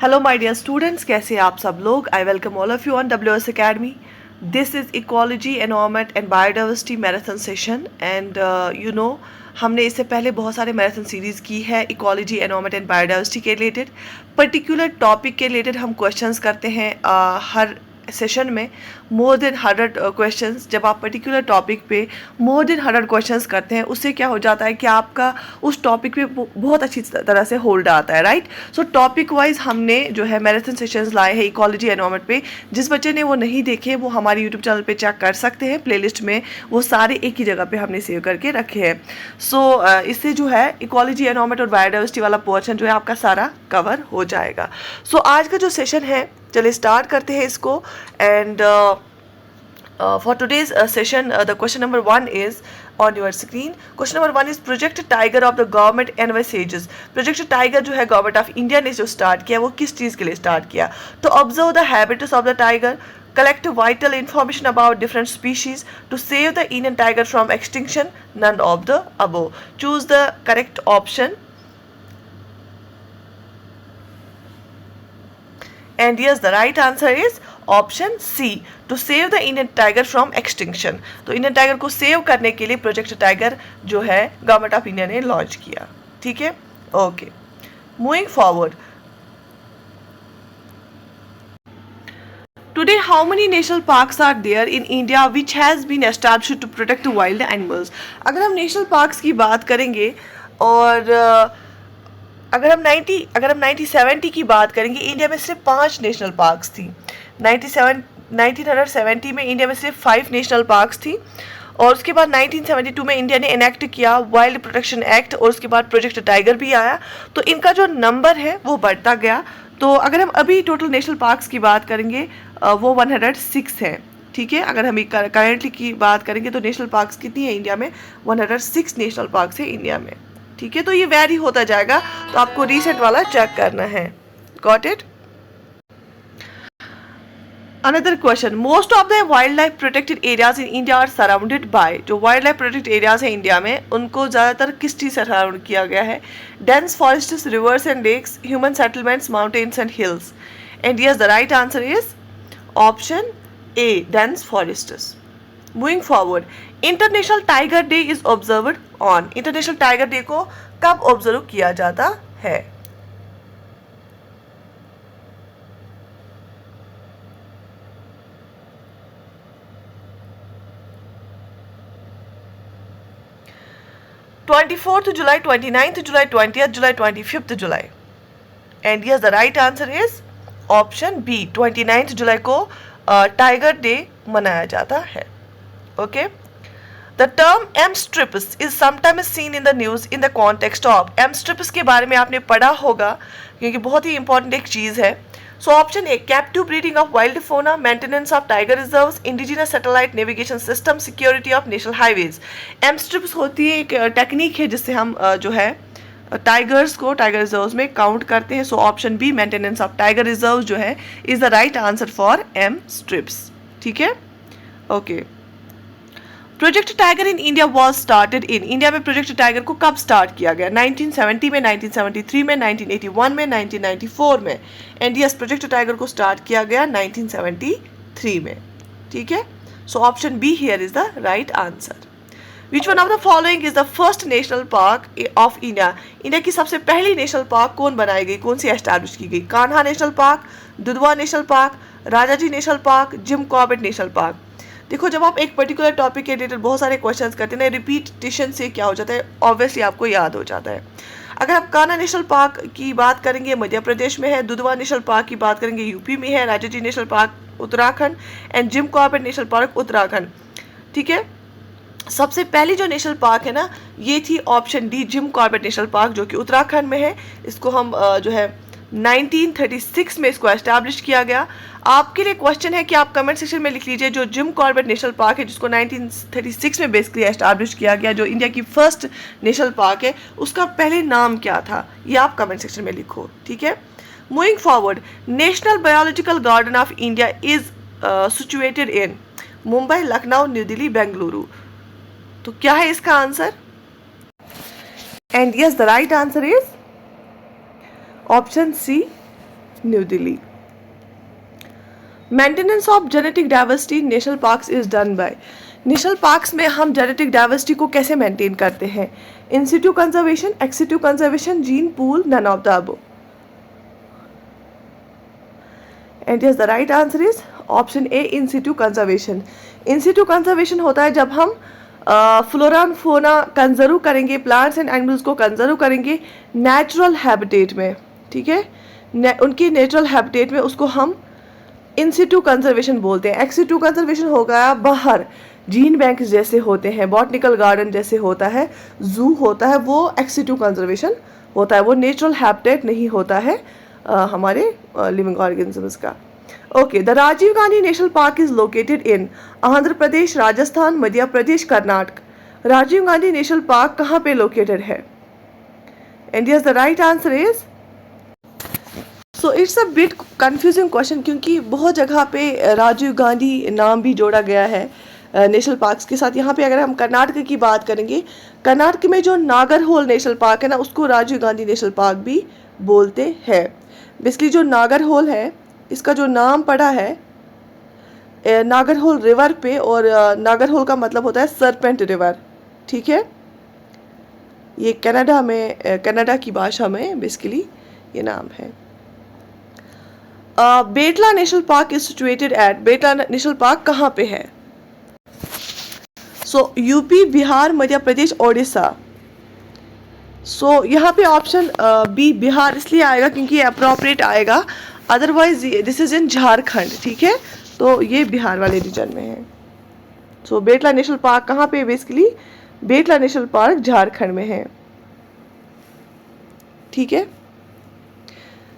Hello my dear students, कैसे हैं आप सब लोग। I welcome all of you on WS academy. This is ecology environment and biodiversity marathon session and हमने इससे पहले बहुत सारे मैराथन सीरीज़ की है इक्वालॉजी एनवायरनमेंट एंड बायोडाइवर्सिटी के रिलेटेड. पर्टिकुलर टॉपिक के रिलेटेड हम क्वेश्चंस करते हैं हर सेशन में. More than 100 questions. जब आप पर्टिकुलर टॉपिक पे मोर देन 100 क्वेश्चंस करते हैं, उससे क्या हो जाता है कि आपका उस टॉपिक पे बहुत अच्छी तरह से होल्ड आता है, राइट. सो टॉपिक वाइज हमने जो है मैराथन सेशंस लाए हैं इकोलॉजी एनवायरनमेंट पे. जिस बच्चे ने वो नहीं देखे वो हमारे यूट्यूब चैनल पे चेक कर सकते हैं. प्लेलिस्ट में वो सारे एक ही जगह पे हमने सेव करके रखे हैं. सो इससे जो है इकोलॉजी एनवायरनमेंट और बायोडाइवर्सिटी वाला पोर्शन जो है आपका सारा कवर हो जाएगा. सो आज का जो सेशन है, चलिए स्टार्ट करते हैं इसको. And for today's session, the question number 1 is on your screen. Question number 1 is Project Tiger of the government envisages. Project Tiger जो है गवर्नमेंट ऑफ इंडिया ने जो स्टार्ट किया वो किस चीज़ के लिए स्टार्ट किया? तो observe the habits of the tiger, collect vital information about different species, to save the Indian tiger from extinction, none of the above. Choose the correct option. And yes, the right answer is option C, to save the Indian tiger from extinction. तो Indian tiger को save करने के लिए project tiger जो है government of India ने launch किया. ठीक है, okay. Moving forward, today how many national parks are there in India which has been established to protect wild animals. अगर हम नेशनल पार्क्स की बात करेंगे और अगर हम 1970 की बात करेंगे, इंडिया में सिर्फ 5 नेशनल पार्क्स थी. 1970 में इंडिया में सिर्फ 5 नेशनल पार्क्स थी. और उसके बाद 1972 में इंडिया ने इनेक्ट किया वाइल्ड प्रोटेक्शन एक्ट और उसके बाद प्रोजेक्ट टाइगर भी आया. तो इनका जो नंबर है वो बढ़ता गया. तो अगर हम अभी टोटल नेशनल पार्क्स की बात करेंगे वो 106 है. ठीक है, अगर हम करेंटली की बात करेंगे तो नेशनल पार्क्स कितनी है इंडिया में? 106 नेशनल पार्क्स है इंडिया में. ठीक है, तो ये वेरी होता जाएगा, तो आपको रिसेंट वाला चेक करना है. Got it? Another question, most of the wild life protected areas in India are surrounded by. जो वाइल्ड लाइफ प्रोटेक्टेड एरियाज है इंडिया में उनको ज़्यादातर किस चीज़ से सराउंड किया गया है? Dense forests, rivers and lakes, human settlements, mountains and hills. And yes, the right answer is option A, dense forests. Moving forward, International Tiger Day is observed on. International Tiger Day को कब observe किया जाता है? July, 29 July, 20 July, 25 July. And yes, the right answer is option B, 29 जुलाई को tiger day मनाया जाता है. Okay, the term M-strips is sometimes seen in the news in the context of. M-strips के बारे में आपने पढ़ा होगा क्योंकि बहुत ही इंपॉर्टेंट एक चीज़ है. So option A, captive breeding of wild फोना, maintenance of tiger reserves, indigenous satellite navigation system, security of national highways. M-strips होती है एक टेक्निक है जिससे हम जो है टाइगर्स को टाइगर रिजर्व्स में काउंट करते हैं. So option B, maintenance of tiger reserve जो है is the right answer for M-strips. ठीक है, okay. Project tiger in India was started in. India में प्रोजेक्ट टाइगर को कब स्टार्ट किया गया? 1970 में, 1973 में, 1981 में, 1994 में. एंड यस, प्रोजेक्ट टाइगर को स्टार्ट किया गया 1973 में. ठीक है, so option B here is the right answer. Which one of the following is the first national park of India. India की सबसे पहली नेशनल पार्क कौन बनाई गई, कौन सी एस्टैब्लिश की गई? Kanha national park, Dudhwa national park, Rajaji national park, Jim Corbett national park. देखो, जब आप एक पर्टिकुलर टॉपिक के रिलेटेड बहुत सारे क्वेश्चंस करते हैं ना, रिपीटेशन से क्या हो जाता है, ऑब्वियसली आपको याद हो जाता है. अगर आप कान्हा नेशनल पार्क की बात करेंगे मध्य प्रदेश में है, दुधवा नेशनल पार्क की बात करेंगे यूपी में है, Rajaji national park Uttarakhand, and Jim Corbett national park Uttarakhand. ठीक है, सबसे पहली जो नेशनल पार्क है ना, ये थी option D, Jim Corbett national park, जो कि उत्तराखंड में है. इसको हम जो है 1936 में इसको एस्टैब्लिश किया गया. आपके लिए क्वेश्चन है कि आप कमेंट सेक्शन में लिख लीजिए जो जिम कॉर्बेट नेशनल पार्क है जिसको 1936 में बेसिकली एस्टैब्लिश किया गया, जो इंडिया की फर्स्ट नेशनल पार्क है, उसका पहले नाम क्या था, ये आप कमेंट सेक्शन में लिखो. ठीक है, moving forward, National Biological Garden of India is situated in Mumbai, Lucknow, New Delhi, Bengaluru. तो क्या है इसका answer? And yes, the right answer is option C, New Delhi. Maintenance of genetic diversity national parks is done by. National parks में हम genetic diversity को कैसे maintain करते हैं? In situ conservation, ex situ conservation, gene pool, none of the above. And yes the right answer is option A, in situ conservation. In situ conservation होता है जब हम फ्लोरा एंड फौना कंजर्व करेंगे, plants and animals को conserve करेंगे natural habitat में, ठीक है, उनकी नेचुरल हैबिटेट में, उसको हम इन सिटू कंजर्वेशन बोलते हैं। एक्स सिटू कंजर्वेशन हो गया बाहर, जीन बैंक जैसे होते हैं, बॉटनिकल गार्डन जैसे होता है, जू होता है, वो एक्स सिटू कंजर्वेशन होता है, वो नेचुरल हैबिटेट नहीं होता है हमारे लिविंग ऑर्गेनिजम्स का। Okay, the Rajiv Gandhi national park is located in Andhra Pradesh, Rajasthan, Madhya Pradesh, Karnataka. Rajiv Gandhi national park कहाँ पे लोकेटेड है? And yes the right answer is, so it's a bit confusing question, क्योंकि बहुत जगह पे राजीव गांधी नाम भी जोड़ा गया है नेशनल पार्क्स के साथ। यहाँ पे अगर हम कर्नाटक की बात करेंगे, कर्नाटक में जो नागरहोल नेशनल पार्क है ना, उसको राजीव गांधी नेशनल पार्क भी बोलते हैं। बेसिकली जो नागरहोल है, इसका जो नाम पड़ा है नागरहोल रिवर पे, और नागरहोल का मतलब होता है सरपेंट रिवर, ठीक है। ये कनाडा में, कनाडा की भाषा में बेसिकली ये नाम है। Betla national park is situated at, Betla national park कहाँ पे है? So UP, Bihar, Madhya Pradesh, Odisha. So यहाँ पे ऑप्शन बी बिहार इसलिए आएगा क्योंकि ये अप्रोप्रिएट आएगा, अदरवाइज दिस इज इन झारखंड, ठीक है, तो ये बिहार वाले रीजन में है। सो बेटला नेशनल पार्क कहाँ पे है? बेसिकली बेटला नेशनल पार्क झारखंड में है, ठीक है।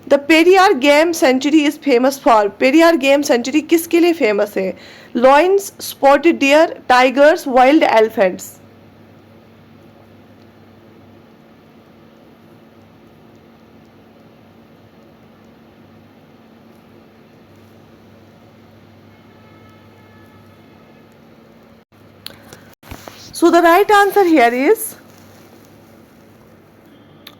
The Periyar game sanctuary is famous for, Periyar game sanctuary किसके लिए फेमस है? Lions, spotted deer, tigers, wild elephants. So the right answer here is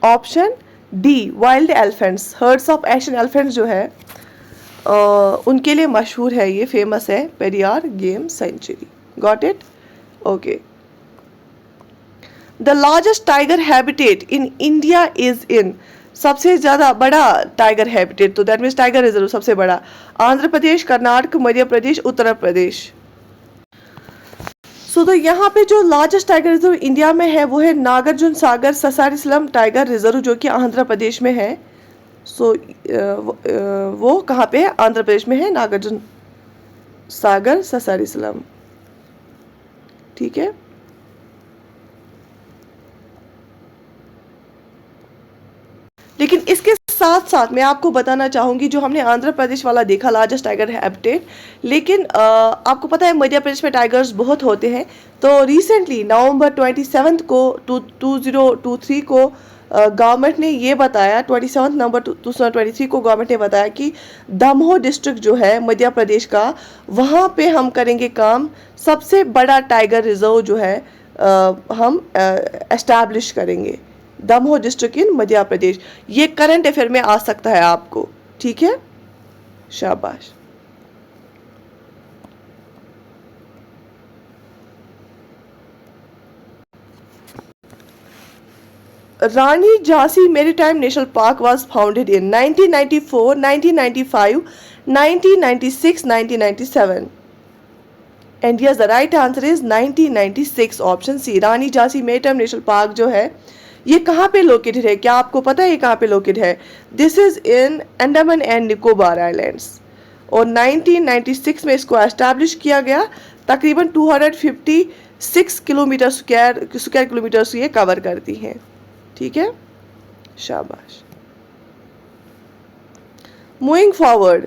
option D, wild elephants. Herds of Asian elephants जो है उनके लिए मशहूर है, ये फेमस है Periyar game sanctuary. Got it? Okay. The largest tiger habitat in India is in, सबसे ज़्यादा बड़ा टाइगर हैबिटेट, तो दैट मीन्स टाइगर रिजर्व सबसे बड़ा, आंध्र प्रदेश, कर्नाटक, मध्य प्रदेश, उत्तर प्रदेश। तो यहाँ पे जो लार्जेस्ट टाइगर रिजर्व इंडिया में है वो है नागार्जुन सागर ससारीसलम टाइगर रिजर्व, जो कि आंध्र प्रदेश में है। वो कहाँ पे है? आंध्र प्रदेश में है, नागार्जुन सागर ससारीसलम, ठीक है। लेकिन इसके साथ साथ मैं आपको बताना चाहूँगी, जो हमने आंध्र प्रदेश वाला देखा लार्जेस्ट टाइगर हैबिटेट, लेकिन आपको पता है मध्य प्रदेश में टाइगर्स बहुत होते हैं। तो रिसेंटली नवंबर 27 को 2023 को गवर्नमेंट ने ये बताया, 27 नवंबर 2023 को गवर्नमेंट ने बताया कि दमोह डिस्ट्रिक्ट जो है मध्य प्रदेश का, वहाँ पे हम करेंगे काम, सबसे बड़ा टाइगर रिजर्व जो है हम एस्टैब्लिश करेंगे, दमोह डिस्ट्रिक्ट इन मध्य प्रदेश। ये करंट अफेयर में आ सकता है आपको, ठीक है, शाबाश। Rani Jhansi maritime national park was founded in 1994, 1995, 1996, 1997। And yes the right answer is 1996, option C, Rani Jhansi maritime national park जो है ये कहाँ पे लोकेटेड है? क्या आपको पता है ये कहाँ पे लोकेटेड है? This is in Andaman and Nicobar islands, और 1996 में इसको एस्टैब्लिश किया गया। तकरीबन 256 किलोमीटर स्क्वायर किलोमीटर ये कवर करती हैं, ठीक है, शाबाश। Moving forward,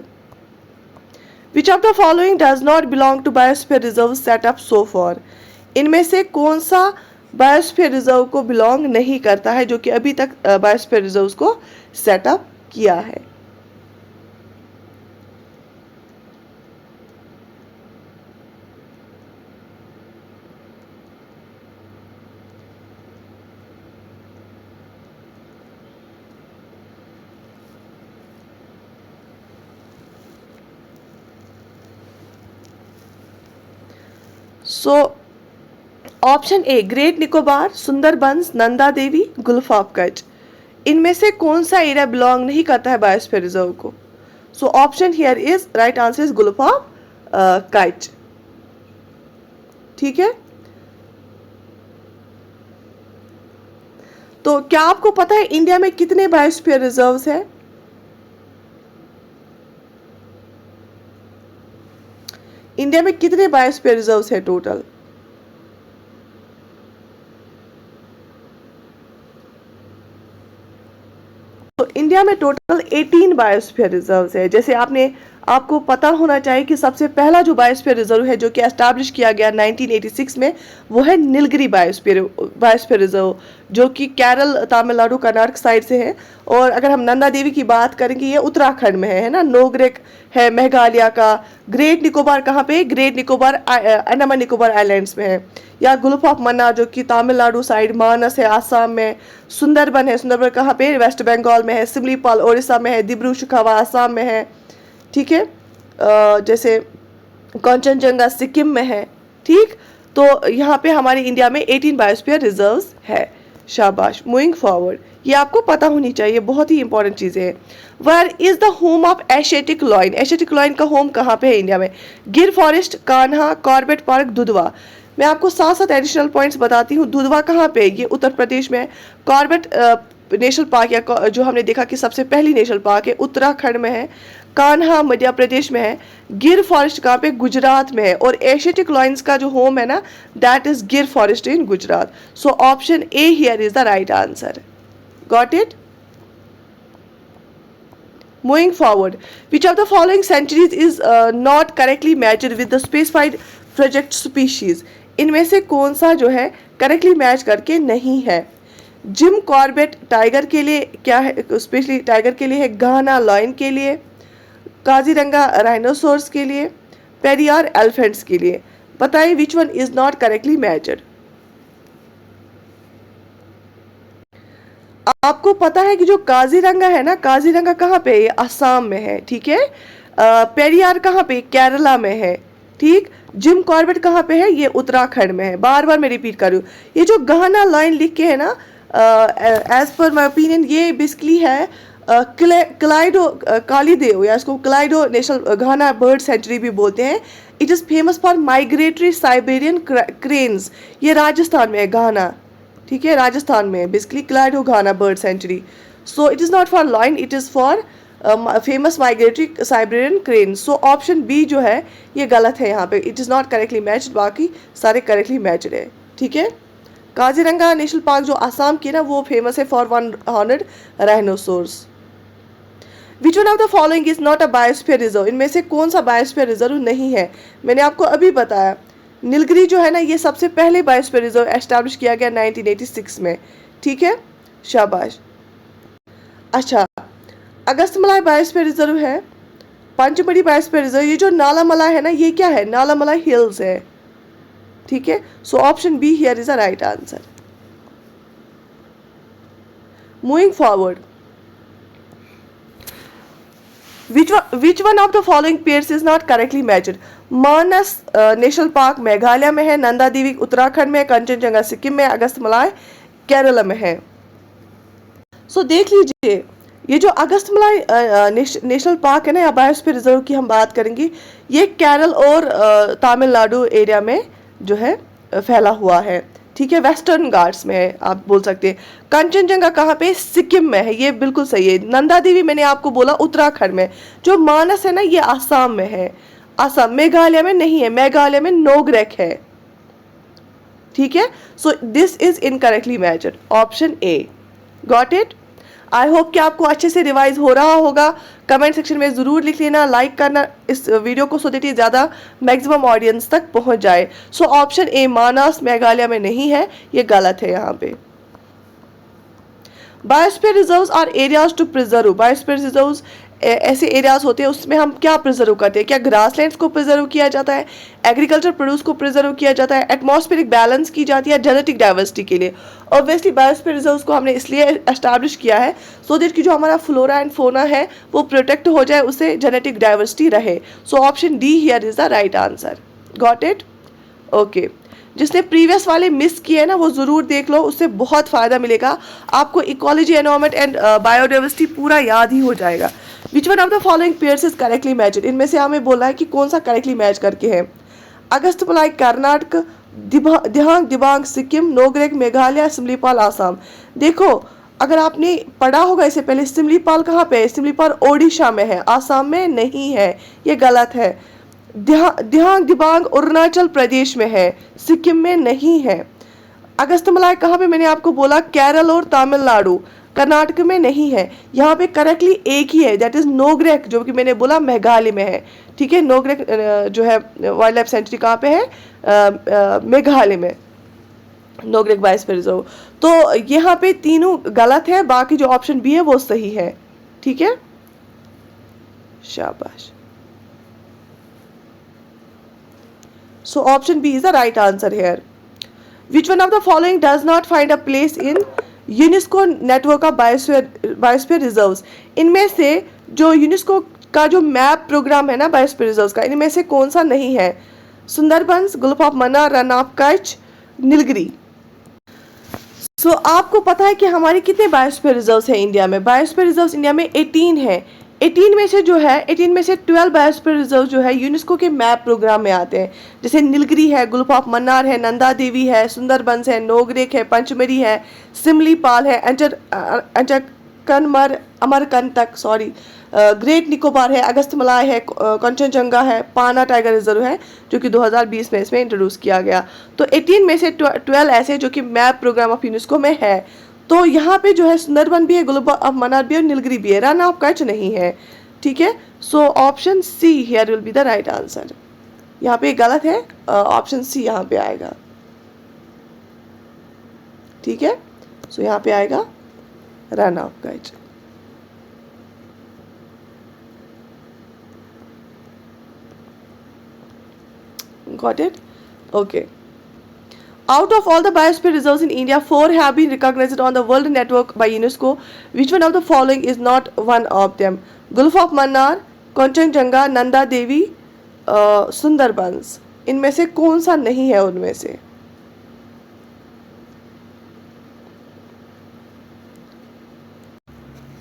which of the following does not belong to biosphere reserve setup so for, इनमें से कौन सा बायोस्फीयर रिजर्व को बिलोंग नहीं करता है जो कि अभी तक बायोस्फीयर रिजर्व को सेटअप किया है? So option a great Nicobar, Sundarbans, Nanda Devi, Gulf of Kutch, इनमें से कौन सा एरिया बिलोंग नहीं करता है बायोस्फीयर रिजर्व को? So option here is right answer is Gulf of Kutch. ठीक है, तो क्या आपको पता है इंडिया में कितने बायोस्फीयर रिजर्व्स हैं? इंडिया में कितने बायोस्फीयर रिजर्व्स हैं टोटल? तो इंडिया में टोटल 18 बायोस्फीयर रिजर्व्स है। जैसे आपको पता होना चाहिए कि सबसे पहला जो बायोस्फीयर रिजर्व है जो कि एस्टैब्लिश किया गया 1986 में, वो है नीलगिरी बायोस्फीयर रिजर्व, जो कि केरल, तमिलनाडु, कर्नाटक साइड से है। और अगर हम नंदा देवी की बात करेंगे, ये उत्तराखंड में है ना। नोगरेक है मेघालय का। ग्रेट निकोबार कहाँ पे? ग्रेट निकोबार अंडमान निकोबार आइलैंड्स में है। या गुल्फ ऑफ मन्ना जो कि तमिलनाडु साइड, मानस है आसाम में, सुंदरबन है, सुंदरबन कहाँ पे? वेस्ट बंगाल में है, सिमलीपाल उड़ीसा में है, दिब्रू शिखावा आसाम में है। ठीक है, जैसे कंचनजंगा सिक्किम में है। ठीक, तो यहाँ पे हमारे इंडिया में 18 बायोस्फीयर रिजर्व्स है। शाबाश, मूविंग फॉरवर्ड, ये आपको पता होनी चाहिए, बहुत ही इंपॉर्टेंट चीज़ें हैं। Where is the home of Asiatic lion? Asiatic lion का होम कहाँ पे है इंडिया में? Gir forest, Kanha, Corbett park, Dudhwa. मैं आपको साथ साथ एडिशनल पॉइंट्स बताती हूँ। दुधवा कहाँ पे? ये उत्तर प्रदेश में है। कॉर्बेट नेशनल पार्क, या जो हमने देखा कि सबसे पहली नेशनल पार्क है, उत्तराखंड में है। कान्हा मध्य प्रदेश में है। गिर फॉरेस्ट कहाँ पे? गुजरात में है। और एशियाटिक लॉयंस का जो होम है ना, दैट इज गिर forest in Gujarat. So option A here is the right answer. Got it? Moving forward, which of the following centuries is not correctly matched with the specified project species? इनमें से कौन सा जो है correctly match करके नहीं है? जिम कॉर्बेट टाइगर के लिए क्या है? स्पेशली टाइगर के लिए है। घाना लॉयन के लिए, काजीरंगा राइनोसोर्स के लिए, पेरियार एलिफेंट्स के लिए। बताइए विच one is not correctly matched? आपको पता है कि जो काजीरंगा है ना, काजीरंगा कहाँ पे है? असम में है। ठीक है, पेरियार कहाँ पे? केरला में है। ठीक, जिम कॉर्बेट कहाँ पे है? ये उत्तराखंड में है। बार बार मैं रिपीट कर रही हूँ। ये जो घाना लाइन लिख के है ना, एज पर माई ओपिनियन, ये बेसिकली है क्लाइडो कालीदेव, या इसको Keoladeo national Ghana bird sanctuary भी बोलते हैं। It is famous for migratory Siberian cranes. ये राजस्थान में है, घाना। ठीक है, राजस्थान में basically Keoladeo Ghana bird sanctuary. So it is not for lion, it is for famous migratory Siberian crane. So option B जो है ये गलत है यहाँ पे। It is not correctly matched, बाकी सारे करेक्टली मैच्ड है। ठीक है, काजीरंगा नेशनल पार्क जो आसाम की ना, वो फेमस है for one horned rhinoceros. Which one of the following is not a biosphere reserve? इनमें से कौन सा बायोस्फीयर रिजर्व नहीं है? मैंने आपको अभी बताया, नीलगिरी जो है ना, ये सबसे पहले बायोस्फीयर रिजर्व एस्टैब्लिश किया गया 1986 में। ठीक है, शाबाश। अच्छा, अगस्तमलाई बायोस्फीयर रिजर्व है। पंचमढ़ी बायोस्फीयर रिजर्व, ये जो नालामला है ना, ये क्या है? नालामला हिल्स है। ठीक है, so option B here is the right answer. Moving forward, which one of the following pairs is not correctly matched? Manas national park Meghalaya में है, नंदा देवी उत्तराखंड में है, कंचनजंगा सिक्किम में, अगस्तमलाई केरला में है। सो देख लीजिए, ये जो अगस्तमलाई नेशनल पार्क है ना, या बायोस्फीयर रिजर्व की हम बात करेंगे, ये केरल और तमिलनाडु एरिया में जो है फैला हुआ है। ठीक है, वेस्टर्न घाट्स में है, आप बोल सकते हैं। कंचनजंगा कहाँ पे? सिक्किम में है, ये बिल्कुल सही है। नंदा देवी मैंने आपको बोला उत्तराखंड में। जो मानस है ना, ये आसाम में है। असम, मेघालय में नहीं है, मेघालय में नोगरेक है। ठीक है, so this is incorrectly matched. Option A. Got it? I hope कि आपको अच्छे से रिवाइज हो रहा होगा। कमेंट सेक्शन में ज़रूर लिख लेना, लाइक करना इस वीडियो को, सो दैट ये ज़्यादा मैक्सिमम ऑडियंस तक पहुंच जाए। सो ऑप्शन ए मानस मेघालय में नहीं है, ये गलत है यहाँ पे। Biosphere reserves are areas to preserve. Biosphere reserves ऐसे एरियाज होते हैं, उसमें हम क्या प्रिजर्व करते हैं? क्या ग्रासलैंड्स को प्रिजर्व किया जाता है, एग्रीकल्चर प्रोड्यूस को प्रिजर्व किया जाता है, एटमॉस्फेरिक बैलेंस की जाती है, जेनेटिक डाइवर्सिटी के लिए? ऑब्वियसली बायोस्फीयर रिजर्व्स को हमने इसलिए एस्टैब्लिश किया है सो दैट कि जो हमारा फ्लोरा एंड फोना है वो प्रोटेक्ट हो जाए, उससे जेनेटिक डाइवर्सिटी रहे। सो option D here is the right answer. Got it? Okay, जिसने प्रीवियस वाले मिस किए ना वो ज़रूर देख लो, उससे बहुत फ़ायदा मिलेगा आपको। इकोलॉजी, एनवायरनमेंट एंड बायोडाइवर्सिटी पूरा याद ही हो जाएगा। विच one of the following pairs is correctly matched, इनमें से हमें बोला है कि कौन सा करेक्टली मैच करके है। अगस्तमलाई कर्नाटक, दिहांग दिबांग सिक्किम, नोगरेक मेघालय, सिमलीपाल आसाम। देखो, अगर आपने पढ़ा होगा इससे पहले, सिमलीपाल कहाँ पे है? सिमलीपाल ओडिशा में है, आसाम में नहीं है, ये गलत है। दिहांग दिबांग अरुणाचल प्रदेश में है, सिक्किम में नहीं है। अगस्तमलाई कहाँ पे? मैंने आपको बोला केरल और तमिलनाडु, कर्नाटक में नहीं है। यहाँ पे करेक्टली एक ही है, दैट इज नोगरेक, जो कि मैंने बोला मेघालय में है। ठीक है, नोगरेक जो है वाइल्ड लाइफ सेंचुरी कहाँ पे है? मेघालय में, नोगरेक बायोस्फीयर रिजर्व। तो यहाँ पे तीनों गलत है, बाकी जो ऑप्शन बी है वो सही है। ठीक है, शाबाश। So option B is the right answer here. Which one of the following does not find a place in UNESCO network of biosphere reserves? इनमें से जो यूनेस्को का जो मैप प्रोग्राम है ना बायोस्फीयर रिजर्व्स का, इनमें से कौन सा नहीं है? Sundarbans, gulf of Mannar, Rann of Kutch, Nilgiri. So आपको पता है कि हमारे कितने बायोस्फीयर रिजर्व्स हैं इंडिया में? बायोस्फीयर रिजर्व्स इंडिया में 18 है। 18 में से जो है 18 में से 12 बायोस्फीयर रिजर्व जो है यूनेस्को के मैप प्रोग्राम में आते हैं। जैसे नीलगिरी है, गुल्फ ऑफ मन्नार है, नंदा देवी है, सुंदरबंस है, नोगरेक है, पंचमरी है, सिमलीपाल है, अंजकनमर, अमरकंटक, सॉरी, ग्रेट निकोबार है, अगस्तमलाई है, कंचनजंगा है, पाना टाइगर रिजर्व है, जो कि 2020 में इसमें इंट्रोड्यूस किया गया। तो 18 में से 12 ऐसे जो कि मैप प्रोग्राम ऑफ यूनेस्को में है। तो यहाँ पे जो है सुंदरबन भी है, गुल्फ ऑफ मन्नार भी है और नीलगिरी भी है, रन ऑफ कच्छ नहीं है। ठीक है, so option see here will be the right answer. यहाँ पे गलत है, ऑप्शन सी यहाँ पे आएगा। ठीक है, सो यहाँ पे आएगा run of Kutch. Got it? Okay. Out of all the biosphere reserves in India, 4 have been recognized on the world network by UNESCO. Which one of the following is not one of them? Gulf of Mannar, Kanchenjunga, Nanda Devi, Sundarbans. इनमें से कौन सा नहीं है उनमें से?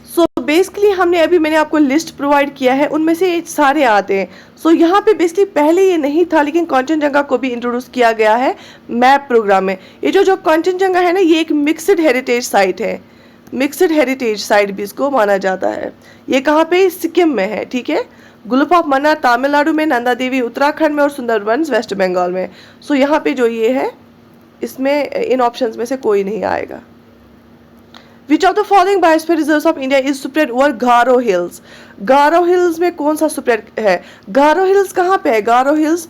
So basically हमने अभी मैंने आपको लिस्ट प्रोवाइड किया है, उनमें से सारे आते हैं। सो यहाँ पे बेसिकली पहले ये नहीं था, लेकिन कंचनजंगा को भी इंट्रोड्यूस किया गया है मैप प्रोग्राम में। ये जो कंचनजंगा है ना, ये एक मिक्सड हेरिटेज साइट है, मिक्सड हेरिटेज साइट भी इसको माना जाता है। ये कहाँ पे? सिक्किम में है। ठीक है, गुल्फ ऑफ मन्नार तमिलनाडु में, नंदा देवी उत्तराखंड में और सुंदरबंस वेस्ट बंगाल में। सो यहाँ पे जो ये है, इसमें इन ऑप्शंस में से कोई नहीं आएगा। Which of the following biosphere reserves of India is spread over Garo Hills? Garo hills में कौन सा स्प्रेड है? गारो हिल्स कहाँ पे है? गारो हिल्स,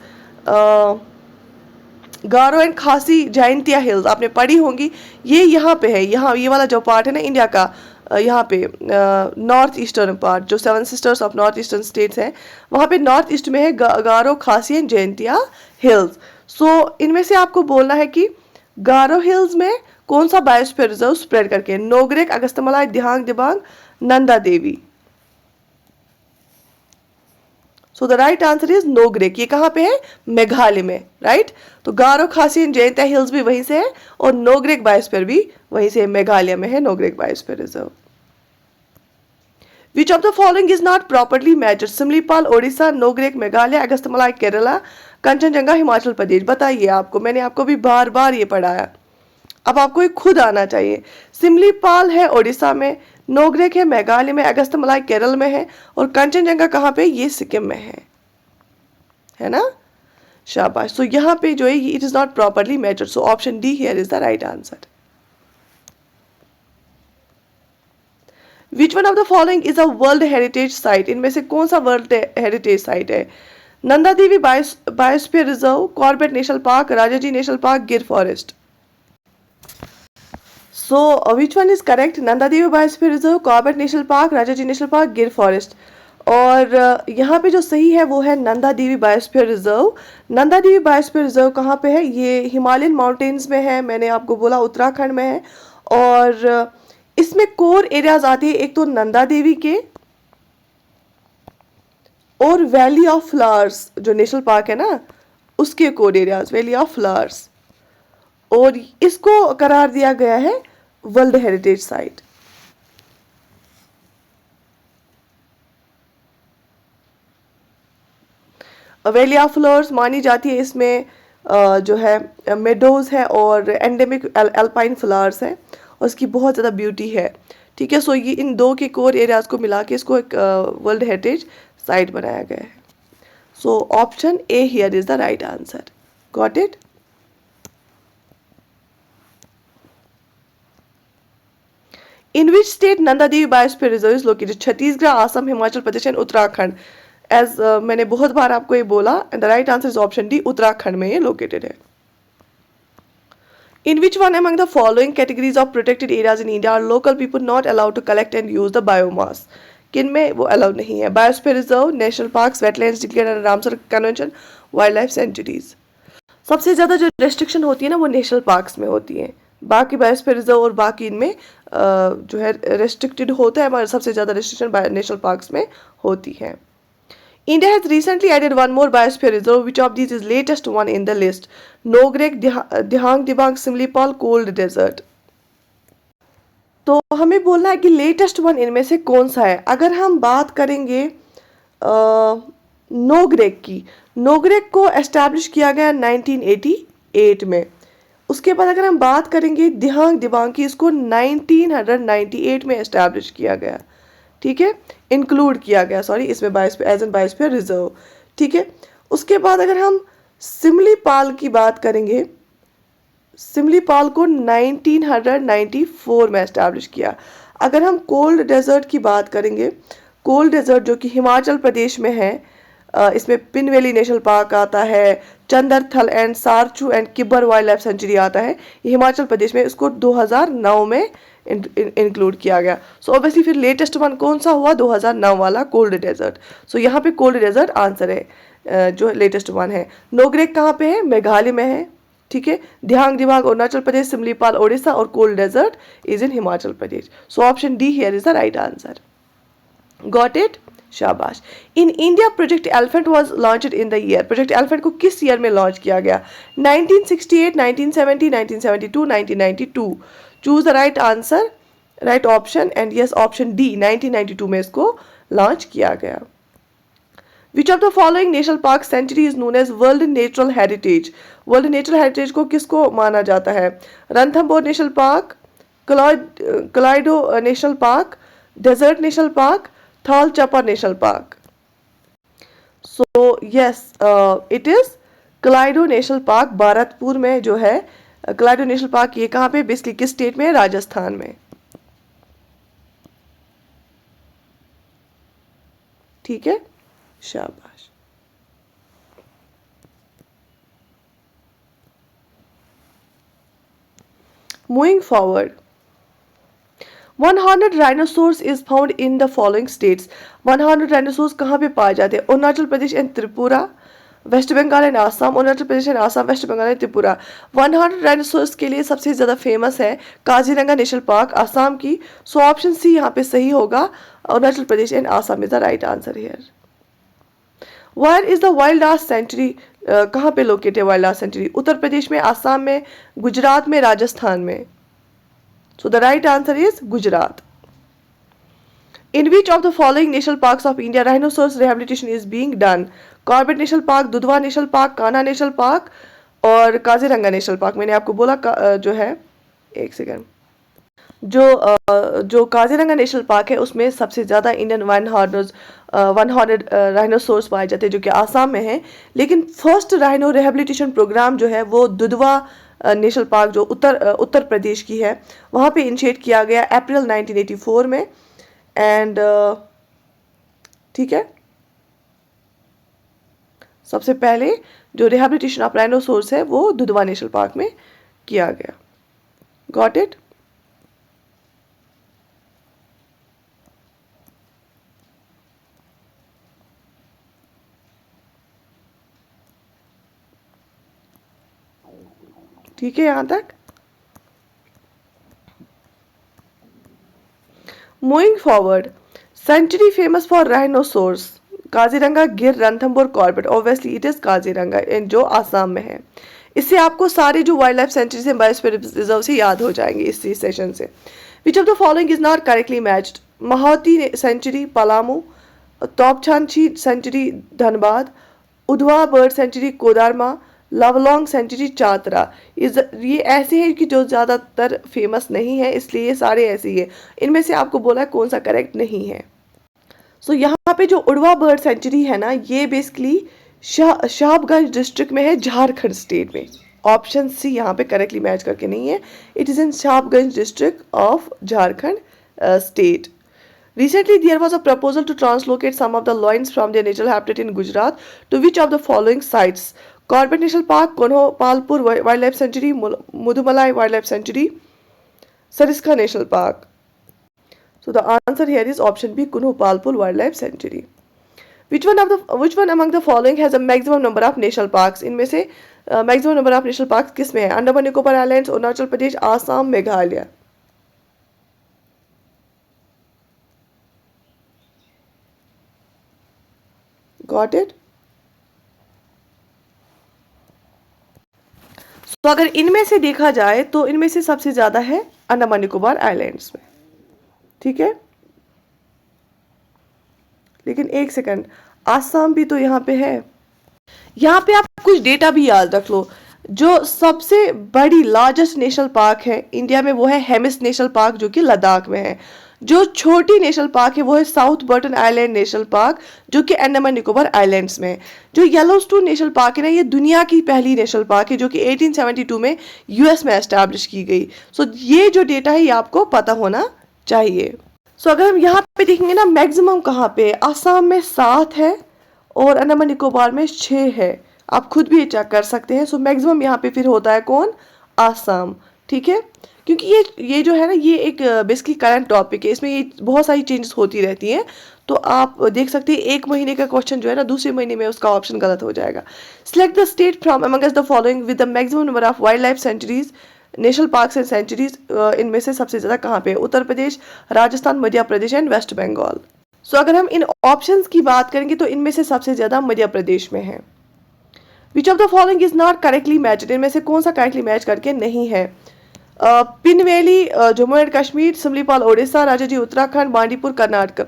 गारो एंड खासी जयंतिया हिल्स आपने पढ़ी होंगी, ये यहाँ पे है। यहाँ ये वाला जो पार्ट है ना इंडिया का, यहाँ पे नॉर्थ ईस्टर्न पार्ट, जो 7 sisters of north eastern states हैं, वहाँ पे नॉर्थ ईस्ट में है गारो, खासी एंड जयंतिया हिल्स। सो इनमें से आपको बोलना है कि गारो हिल्स में कौन सा बायोस्फीयर रिजर्व स्प्रेड करके? Nokrek, Agasthyamalai, Dihang Dibang, Nanda Devi. So the right answer is Nokrek. ये कहाँ पे है? मेघालय में, राइट? तो गारो, खासी एंड जयंतिया हिल्स भी वहीं से है और नोगरेक बायोस्फीयर भी वहीं से मेघालय में है, Nokrek biosphere reserve. Which of the following is not properly measured? Simlipal Odisha, Nokrek Meghalaya, Agasthyamalai Kerala, Kanchenjunga Himachal Pradesh. बताइए आपको, मैंने आपको भी बार बार ये पढ़ाया, अब आपको ये खुद आना चाहिए। सिमलीपाल है ओडिशा में, नोगरेक है मेघालय में, अगस्तमलाई केरल में है और कंचनजंगा कहाँ पे? ये सिक्किम में है ना? शाबाश। सो यहाँ पे जो है it is not properly measured, so option D here is the right answer. Which one of the following is a world heritage site? इनमें से कौन सा वर्ल्ड हेरिटेज साइट है? Nanda Devi biosphere reserve, Corbett national park, Rajaji national park, Gir forest. So which one is correct? Nanda Devi biosphere reserve, Corbett national park, Rajaji national park, Gir forest. और यहाँ पे जो सही है वो है Nanda Devi biosphere reserve. Nanda Devi biosphere reserve कहाँ पे है? ये हिमालयन माउंटेन्स में है, मैंने आपको बोला उत्तराखंड में है। और इसमें कोर एरियाज आती है, एक तो नंदा देवी के और वैली ऑफ फ्लावर्स जो नेशनल पार्क है ना, उसके code areas, valley of flowers, और इसको करार दिया गया है world heritage site. Valley of flowers मानी जाती है, इसमें जो है मेडोज है और एंडेमिक अल्पाइन फ्लावर्स है, और इसकी बहुत ज़्यादा ब्यूटी है। ठीक है, सो ये इन दो के कोर एरियाज को मिला के इसको एक वर्ल्ड हेरिटेज साइट बनाया गया है। So option A here is the right answer. Got it? In which state Nanda Devi biosphere reserve is located? Chhattisgarh, Assam, Himachal Pradesh and Uttarakhand. As मैंने बहुत बार आपको ये बोला, and the right answer is option D, Uttarakhand में ये लोकेटेड है। In which one among the following categories of protected areas in India are local people not allowed to collect and use the biomass? किन में वो allow नहीं है? Biosphere reserve, national parks, wetlands declared under Ramsar convention, wild life sanctuaries. सबसे ज़्यादा जो restriction होती है ना वो नेशनल पार्क्स में होती है, बाकी बायोस्फीयर रिजर्व और बाकी इनमें जो है रेस्ट्रिक्टेड होता है, मगर सबसे ज़्यादा रेस्ट्रिक्शन नेशनल पार्क्स में होती है। India has recently added one more biosphere reserve. Which of these is latest one in the list? Nogrek, Dihang Dibang, Simlipal, Cold Desert. तो हमें बोलना है कि लेटेस्ट वन इनमें से कौन सा है। अगर हम बात करेंगे नोग्रेक की, नोग्रेक को एस्टैब्लिश किया गया 1988 में। उसके बाद अगर हम बात करेंगे दिहांग दिबांग की, इसको 1998 में एस्टैब्लिश किया गया। ठीक है, इंक्लूड किया गया, सॉरी, इसमें biosphere as an biosphere reserve. ठीक है, उसके बाद अगर हम सिमलीपाल की बात करेंगे, सिमलीपाल को 1994 में एस्टैब्लिश किया। अगर हम कोल्ड डेजर्ट की बात करेंगे, कोल्ड डेजर्ट जो कि हिमाचल प्रदेश में है, इसमें पिन वैली नेशनल पार्क आता है, Chandratal and Sarchu and Kibber wild life sanctuary आता है, ये हिमाचल प्रदेश में, इसको 2009 में इंक्लूड किया गया। सो ऑब्वियसली फिर लेटेस्ट वन कौन सा हुआ? 2009 वाला कोल्ड डेजर्ट। सो यहाँ पे कोल्ड डेजर्ट आंसर है जो लेटेस्ट वन है। नोग्रेक कहाँ पे है? मेघालय में है। ठीक है, दिहांग दिबांग अरुणाचल प्रदेश, सिमलीपाल ओडिशा, और cold desert is in Himachal Pradesh. So option D here is the right answer. Got it? शाबाश। In India project elephant was launched in the year. Project elephant को किस ईयर में लॉन्च किया गया? 1968, 1970, 1972, 1992। Choose the right answer, right option, and yes option D, 1992 में इसको launch किया गया। Which of the following national park sanctuary is known as world natural heritage? World natural heritage को किसको माना जाता है? Ranthambore national park, Keoladeo national park, desert national park, Tal Chhapar national park. So yes, it is Keoladeo national park, Bharatpur में जो है कलाइडो national park. ये कहाँ पे? बेसिकली किस स्टेट में? राजस्थान में। ठीक है, शाबाश। Moving forward, one horned rhinoceros is found in the following states. One horned rhinoceros कहाँ पे पाए जाते हैं? Arunachal Pradesh and Tripura, West Bengal and Assam, Arunachal Pradesh and Assam, West Bengal and Tripura. One horned rhinoceros के लिए सबसे ज़्यादा फेमस है काजीरंगा नेशनल पार्क, आसाम की। सो ऑप्शन सी यहाँ पे सही होगा, Arunachal Pradesh and Assam is the right answer here. Where is the wild life sanctuary? कहाँ पे लोकेट है wild life sanctuary? Uttar Pradesh में, आसाम में, गुजरात में, राजस्थान में। So the right answer is Gujarat. In which of the following national parks of India rhinoceros rehabilitation is being done? Corbett National Park, Dudhwa National Park, Kanha national park और Kaziranga national park. मैंने आपको बोला जो है, एक सेकेंड, जो Kaziranga national park है उसमें सबसे ज़्यादा इंडियन वन हॉर्नड राइनोसोर्स पाए जाते हैं, जो कि आसाम में है। लेकिन फर्स्ट राइनो रिहेबिलिटेशन प्रोग्राम जो है वो दुधवा नेशनल पार्क जो उत्तर प्रदेश की है, वहाँ पे इनिशिएट किया गया अप्रैल 1984 में। एंड ठीक है, सबसे पहले जो रिहेबिलिटेशन ऑफ राइनोसोर्स है वो दुधवा नेशनल पार्क में किया गया। Got it? ठीक है यहाँ तक? Moving forward, sanctuary famous for rhinoceros, Kaziranga, Gir, Ranthambore, Corbett. Obviously it is Kaziranga जो आसाम में है। इससे आपको सारे जो wild life sanctuaries and biosphere reserve से याद हो जाएंगे इस सेशन से। Which of the following is not correctly matched? Mahawati sanctuary Palamu, Topchanchi sanctuary Dhanbad, Udhwa bird sanctuary Koderma, Lawalong sanctuary Chatra. ये ऐसे हैं कि जो ज़्यादातर फेमस नहीं है, इसलिए ये सारे ऐसे ही है। इनमें से आपको बोला है कौन सा करेक्ट नहीं है। सो यहाँ पे जो उड़वा बर्ड सेंचुरी है ना, ये बेसिकली शाहबगंज डिस्ट्रिक्ट में है, झारखंड स्टेट में। ऑप्शन सी यहाँ पे करेक्टली मैच करके नहीं है। It is in Sahebganj district of Jharkhand state. Recently, there was a proposal to translocate some of the lions from their natural habitat in Gujarat to which of the following sites? Corbett National Park, Konhopalpur Wildlife Sanctuary, Mudumalai Wildlife Sanctuary, Sariska National Park. So the answer here is option B, Konhopalpur Wildlife Sanctuary. Which one among the following has a maximum number of national parks? इनमें से maximum number of national parks किस में है? Andaman Nicobar islands, Arunachal Pradesh, Assam, Meghalaya. Got it? तो अगर इनमें से देखा जाए तो इनमें से सबसे ज्यादा है अंडमान निकोबार आइलैंड्स में. ठीक है, लेकिन एक सेकंड, आसाम भी तो यहाँ पे है. यहाँ पे आप कुछ डेटा भी याद रख लो. जो सबसे बड़ी लार्जेस्ट नेशनल पार्क है इंडिया में वो है हेमिस नेशनल पार्क, जो कि लद्दाख में है. जो छोटी नेशनल पार्क है वो है south Burton island national park, जो कि अंडमान निकोबार आइलैंड्स में है. जो येलोस्टोन नेशनल पार्क है ना, ये दुनिया की पहली नेशनल पार्क है, जो कि 1872 में यूएस में एस्टैब्लिश की गई. सो ये जो डेटा है ये आपको पता होना चाहिए. सो अगर हम यहाँ पे देखेंगे ना, मैक्सिमम कहाँ पे, आसाम में 7 है और अंडमान निकोबार में 6 है. आप खुद भी ये चेक कर सकते हैं. सो मैक्सिमम यहाँ पे फिर होता है कौन? आसाम. ठीक है, क्योंकि ये जो है ना, ये एक बेसिकली करंट टॉपिक है, इसमें ये बहुत सारी चेंजेस होती रहती हैं. तो आप देख सकते हैं एक महीने का क्वेश्चन जो है ना, दूसरे महीने में उसका ऑप्शन गलत हो जाएगा. Select the state from amongst the following with the maximum number of wild life sanctuaries, national parks and sanctuaries. इनमें से सबसे ज्यादा कहाँ पे? उत्तर प्रदेश, राजस्थान, मध्य प्रदेश एंड वेस्ट बंगाल. सो अगर हम इन ऑप्शंस की बात करेंगे तो इनमें से सबसे ज्यादा मध्य प्रदेश में है. Which of the following is not correctly matched? इनमें से कौन सा करेक्टली मैच करके नहीं है? Pin valley Jammu and Kashmir, Simlipal Odisha, Rajaji Uttarakhand, Bandipur Karnataka.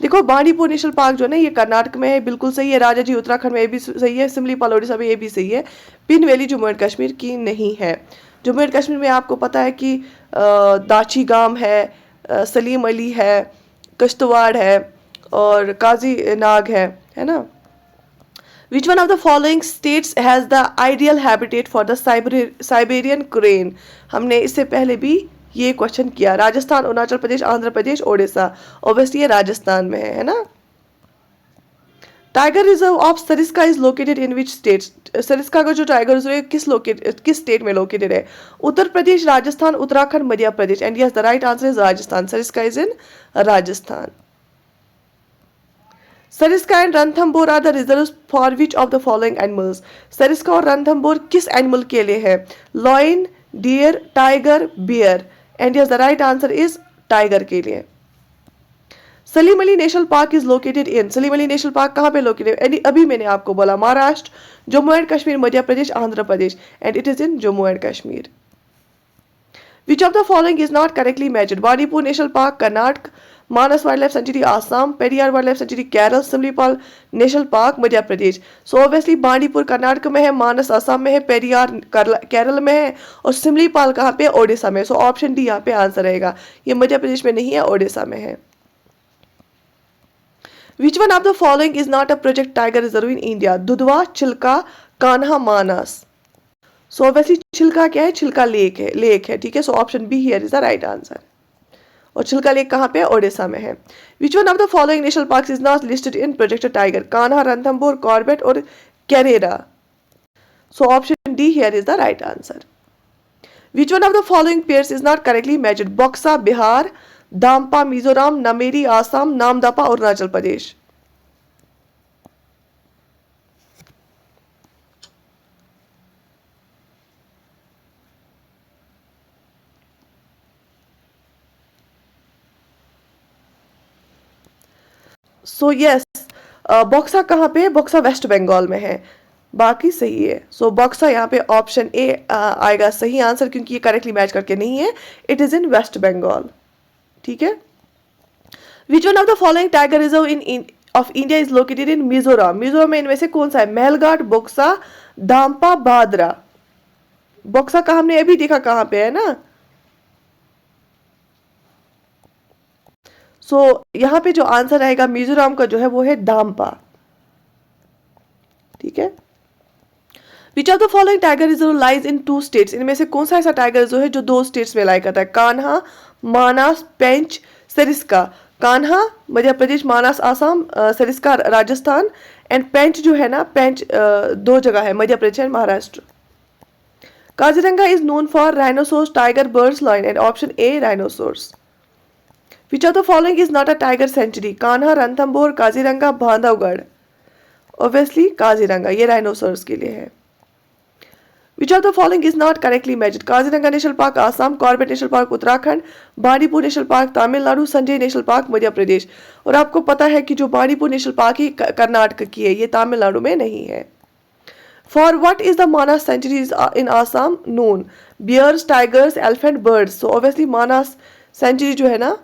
देखो बांडीपुर नेशनल पार्क जो है ना, ये कर्नाटक में है, बिल्कुल सही है. राजाजी उत्तराखंड में ये भी सही है, सिमलीपाल ओडिशा में ये भी सही है. पिन वैली जम्मू एंड कश्मीर की नहीं है. जम्मू एंड कश्मीर में आपको पता है कि दाची गाम है, सलीम अली है, कश्तवाड़ है और काजी नाग है ना. Which one of the following states has the ideal habitat for the Siberian crane? हमने इससे पहले भी ये क्वेश्चन किया. राजस्थान, अरुणाचल प्रदेश, आंध्र प्रदेश, ओडिशा. ऑब्वियसली ये राजस्थान में है ना. Tiger reserve of Sariska is located in which state? Sariska का जो टाइगर रिजर्व है किस स्टेट में लोकेटेड है? Uttar Pradesh, Rajasthan, Uttarakhand, Madhya Pradesh. And yes, the right answer is Rajasthan. Sariska is in Rajasthan. Sariska and Ranthambore are the reserves for which of the following animals? Sariska और रणथंभौर किस एनिमल के लिए है? Lion, deer, tiger, bear. And yes, the right answer is tiger के लिए. Salim Ali national park is located in? Salim Ali national park कहाँ पे located है? अभी मैंने आपको बोला Maharashtra, Jammu and Kashmir, Madhya Pradesh, Andhra Pradesh. And it is in Jammu and Kashmir. Which of the following is not correctly matched? Bandipur national park Karnataka, Manas wild life sanctuary Assam, Periyar wild life sanctuary Kerala, Simlipal national park Madhya Pradesh. So obviously Bandipur Karnataka में है, मानस असम में है, पेरियार केरल में है और सिमलीपाल कहाँ पे? ओडिशा में. सो ऑप्शन डी यहाँ पे आंसर रहेगा. ये मध्य प्रदेश में नहीं है, ओडिशा में है. Which one of the following is not a project tiger reserve in India? Dudhwa, Chilka, Kanha, Manas. So obviously Chilka क्या है? चिल्का लेक है. ठीक है, so option B here is the right answer. और चिल्का लेक कहाँ पे? ओडिशा में है. Which one of the following national parks is not listed in project tiger? Kanha, Ranthambore, Corbett और Karera. So option D here is the right answer. Which one of the following pairs is not correctly matched? बक्सा Bihar, दाम्पा Mizoram, Nameri Assam, Namdapha Arunachal Pradesh. So yes, Buxa कहाँ पे? Buxa waste Bengal में है, बाकी सही है। सो बॉक्सा यहाँ पे ऑप्शन ए आएगा सही आंसर, क्योंकि ये करेक्टली मैच करके नहीं है, it is in West Bengal. ठीक है। Which one of the following tiger reserve in of India is located in Mizoram? Mizoram में इनमें से कौन सा है? मेलघाट, बॉक्सा, दाम्पा, भादरा। बॉक्सा का हमने अभी देखा कहाँ पे है ना। सो यहाँ पे जो आंसर आएगा मिजोरम का जो है वो है दाम्पा। ठीक है। Which of the following tiger reserve lies in 2 states? इनमें से कौन सा ऐसा टाइगर रिजर्व है जो 2 स्टेट्स में लाई करता है? कान्हा, मानस, पेंच, सरिस्का। कान्हा मध्य प्रदेश, मानस आसाम, सरिस्का राजस्थान, एंड पेंच जो है ना, पेंच 2 जगह है, Madhya Pradesh and Maharashtra. Kaziranga is known for rhinoceros, tiger, birds, lion, and option A rhinoceros. Which of the following is not a tiger sanctuary? Kanha, Ranthambore, Kaziranga, Bandhavgarh. Obviously Kaziranga, ये राइनोसोर्स के लिए है। Which of the following is not correctly matched? Kaziranga national park Assam, Corbett national park Uttarakhand, Bandipur national park Tamil Nadu, Sanjay national park Madhya Pradesh. और आपको पता है कि जो बांडीपुर नेशनल पार्क ही कर्नाटक की है, ये तमिलनाडु में नहीं है। For what is the Manas sanctuaries in Assam known? Bears, tigers, elephant, birds. So obviously Manas sanctuary जो है ना,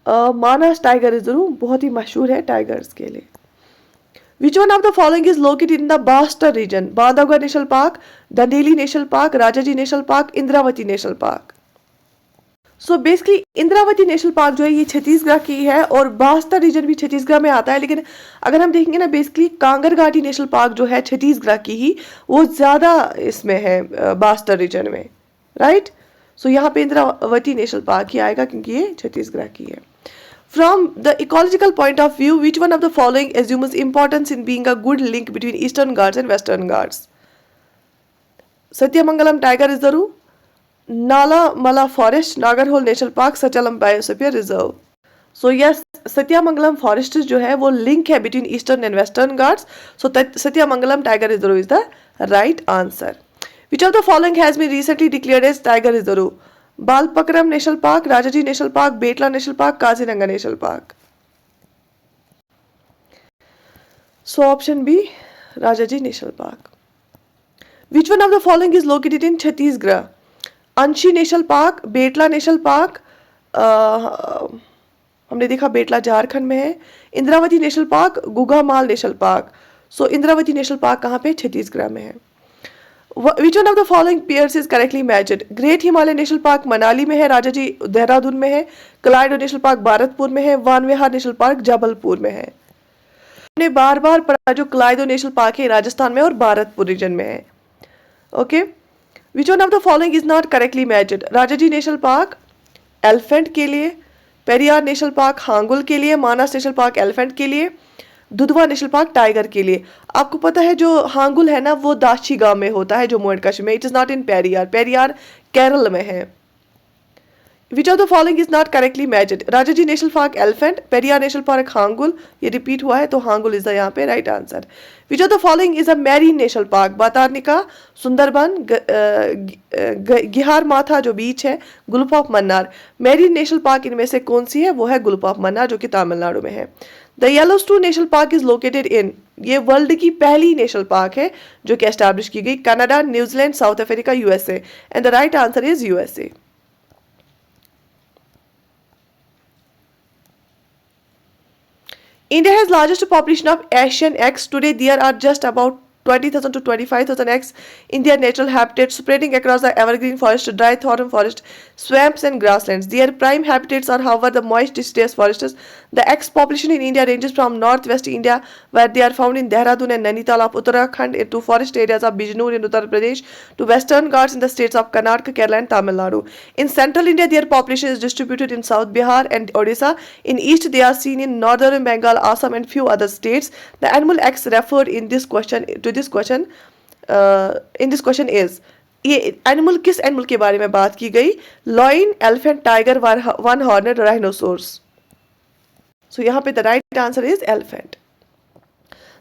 मानस टाइगर रिजर्व बहुत ही मशहूर है टाइगर्स के लिए। Which one of the following is located in the Bastar region? Bandhavgarh national park, Dandeli national park, Rajaji national park, Indravati national park. So basically Indravati national park जो है ये छत्तीसगढ़ की है, और बास्तर रीजन भी छत्तीसगढ़ में आता है। लेकिन अगर हम देखेंगे ना, बेसिकली कांगरघाटी नेशनल पार्क जो है छत्तीसगढ़ की ही, वो ज़्यादा इसमें है बास्तर रीजन में, राइट। सो यहाँ पे इंद्रावती नेशनल पार्क ही आएगा, क्योंकि ये छत्तीसगढ़ की है। From the ecological point of view, which one of the following assumes importance in being a good link between Eastern Ghats and Western Ghats? Satyamangalam Tiger Reserve, Nala Mala Forest, Nagarhole National Park, Sachalam Biosphere Reserve. So yes, Satyamangalam Forest जो है वो link है between Eastern and Western Ghats. So Satyamangalam Tiger Reserve is the right answer. Which of the following has been recently declared as Tiger Reserve? Balpakram national park, Rajaji national park, Betla national park, Kaziranga national park. So option B Rajaji national park. Which one of the following is located in Chhattisgarh? Anshi national park, Betla national park, हमने देखा बेटला झारखंड में है, Indravati national park, Gugamal national park. So Indravati national park कहाँ पे? छत्तीसगढ़ में है। Which one of the following pairs is correctly matched? Great Himalaya national park Manali में है, राजाजी देहरादून में है, क्लाइडो नेशनल पार्क भारतपुर में है, वानविहार नेशनल पार्क जबलपुर में है। हमने बार बार पढ़ा जो क्लाइडो नेशनल पार्क है राजस्थान में और भारतपुर रीजन में है। Okay. Which one of the following is not correctly matched? Rajaji national park elephant के लिए, पेरियार नेशनल पार्क हांगुल के लिए, मानस नेशनल पार्क एलिफेंट के लिए, दुधवा नेशनल पार्क टाइगर के लिए। आपको पता है जो हांगुल है ना, वो दाची गांव में होता है जम्मू एंड कश्मीर में। It is not in Periyar, Periyar Kerala में है। Which of the following is not correctly matched? Rajaji national park elephant, Periyar national park hangul, ये रिपीट हुआ है तो हांगुल इज द यहाँ पे right answer. Which of the following is a marine national park? Bhitarkanika, Sundarban, Gahirmatha जो beach है, gulf of Mannar. Marine national park इनमें से कौन सी है? वो है गुल्फ ऑफ मन्नार, जो कि तमिलनाडु में है। The Yellowstone national park is located इन, ये वर्ल्ड की पहली नेशनल पार्क है जो कि एस्टैब्लिश की गई, Canada, New Zealand, south Africa, USA, and the right answer is USA. India has largest population of Asian X. Today there are just about 20,000 to 25,000 X in their natural habitat, spreading across the evergreen forest, dry thorn forest, swamps and grasslands. Their prime habitats are, however, the moist deciduous forests. The X population in India ranges from northwest India, where they are found in Dehradun and Nainital of Uttarakhand, to forest areas of Bijnor in Uttar Pradesh, to western Ghats in the states of Karnataka, Kerala and Tamil Nadu. In central India, their population is distributed in South Bihar and Odisha. In east, they are seen in northern Bengal, Assam and few other states. The animal X referred in this question is, ये animal किस animal के बारे में बात की गई? Lion, elephant, tiger, one horned, rhinoceros. So यहाँ पे the right answer is elephant.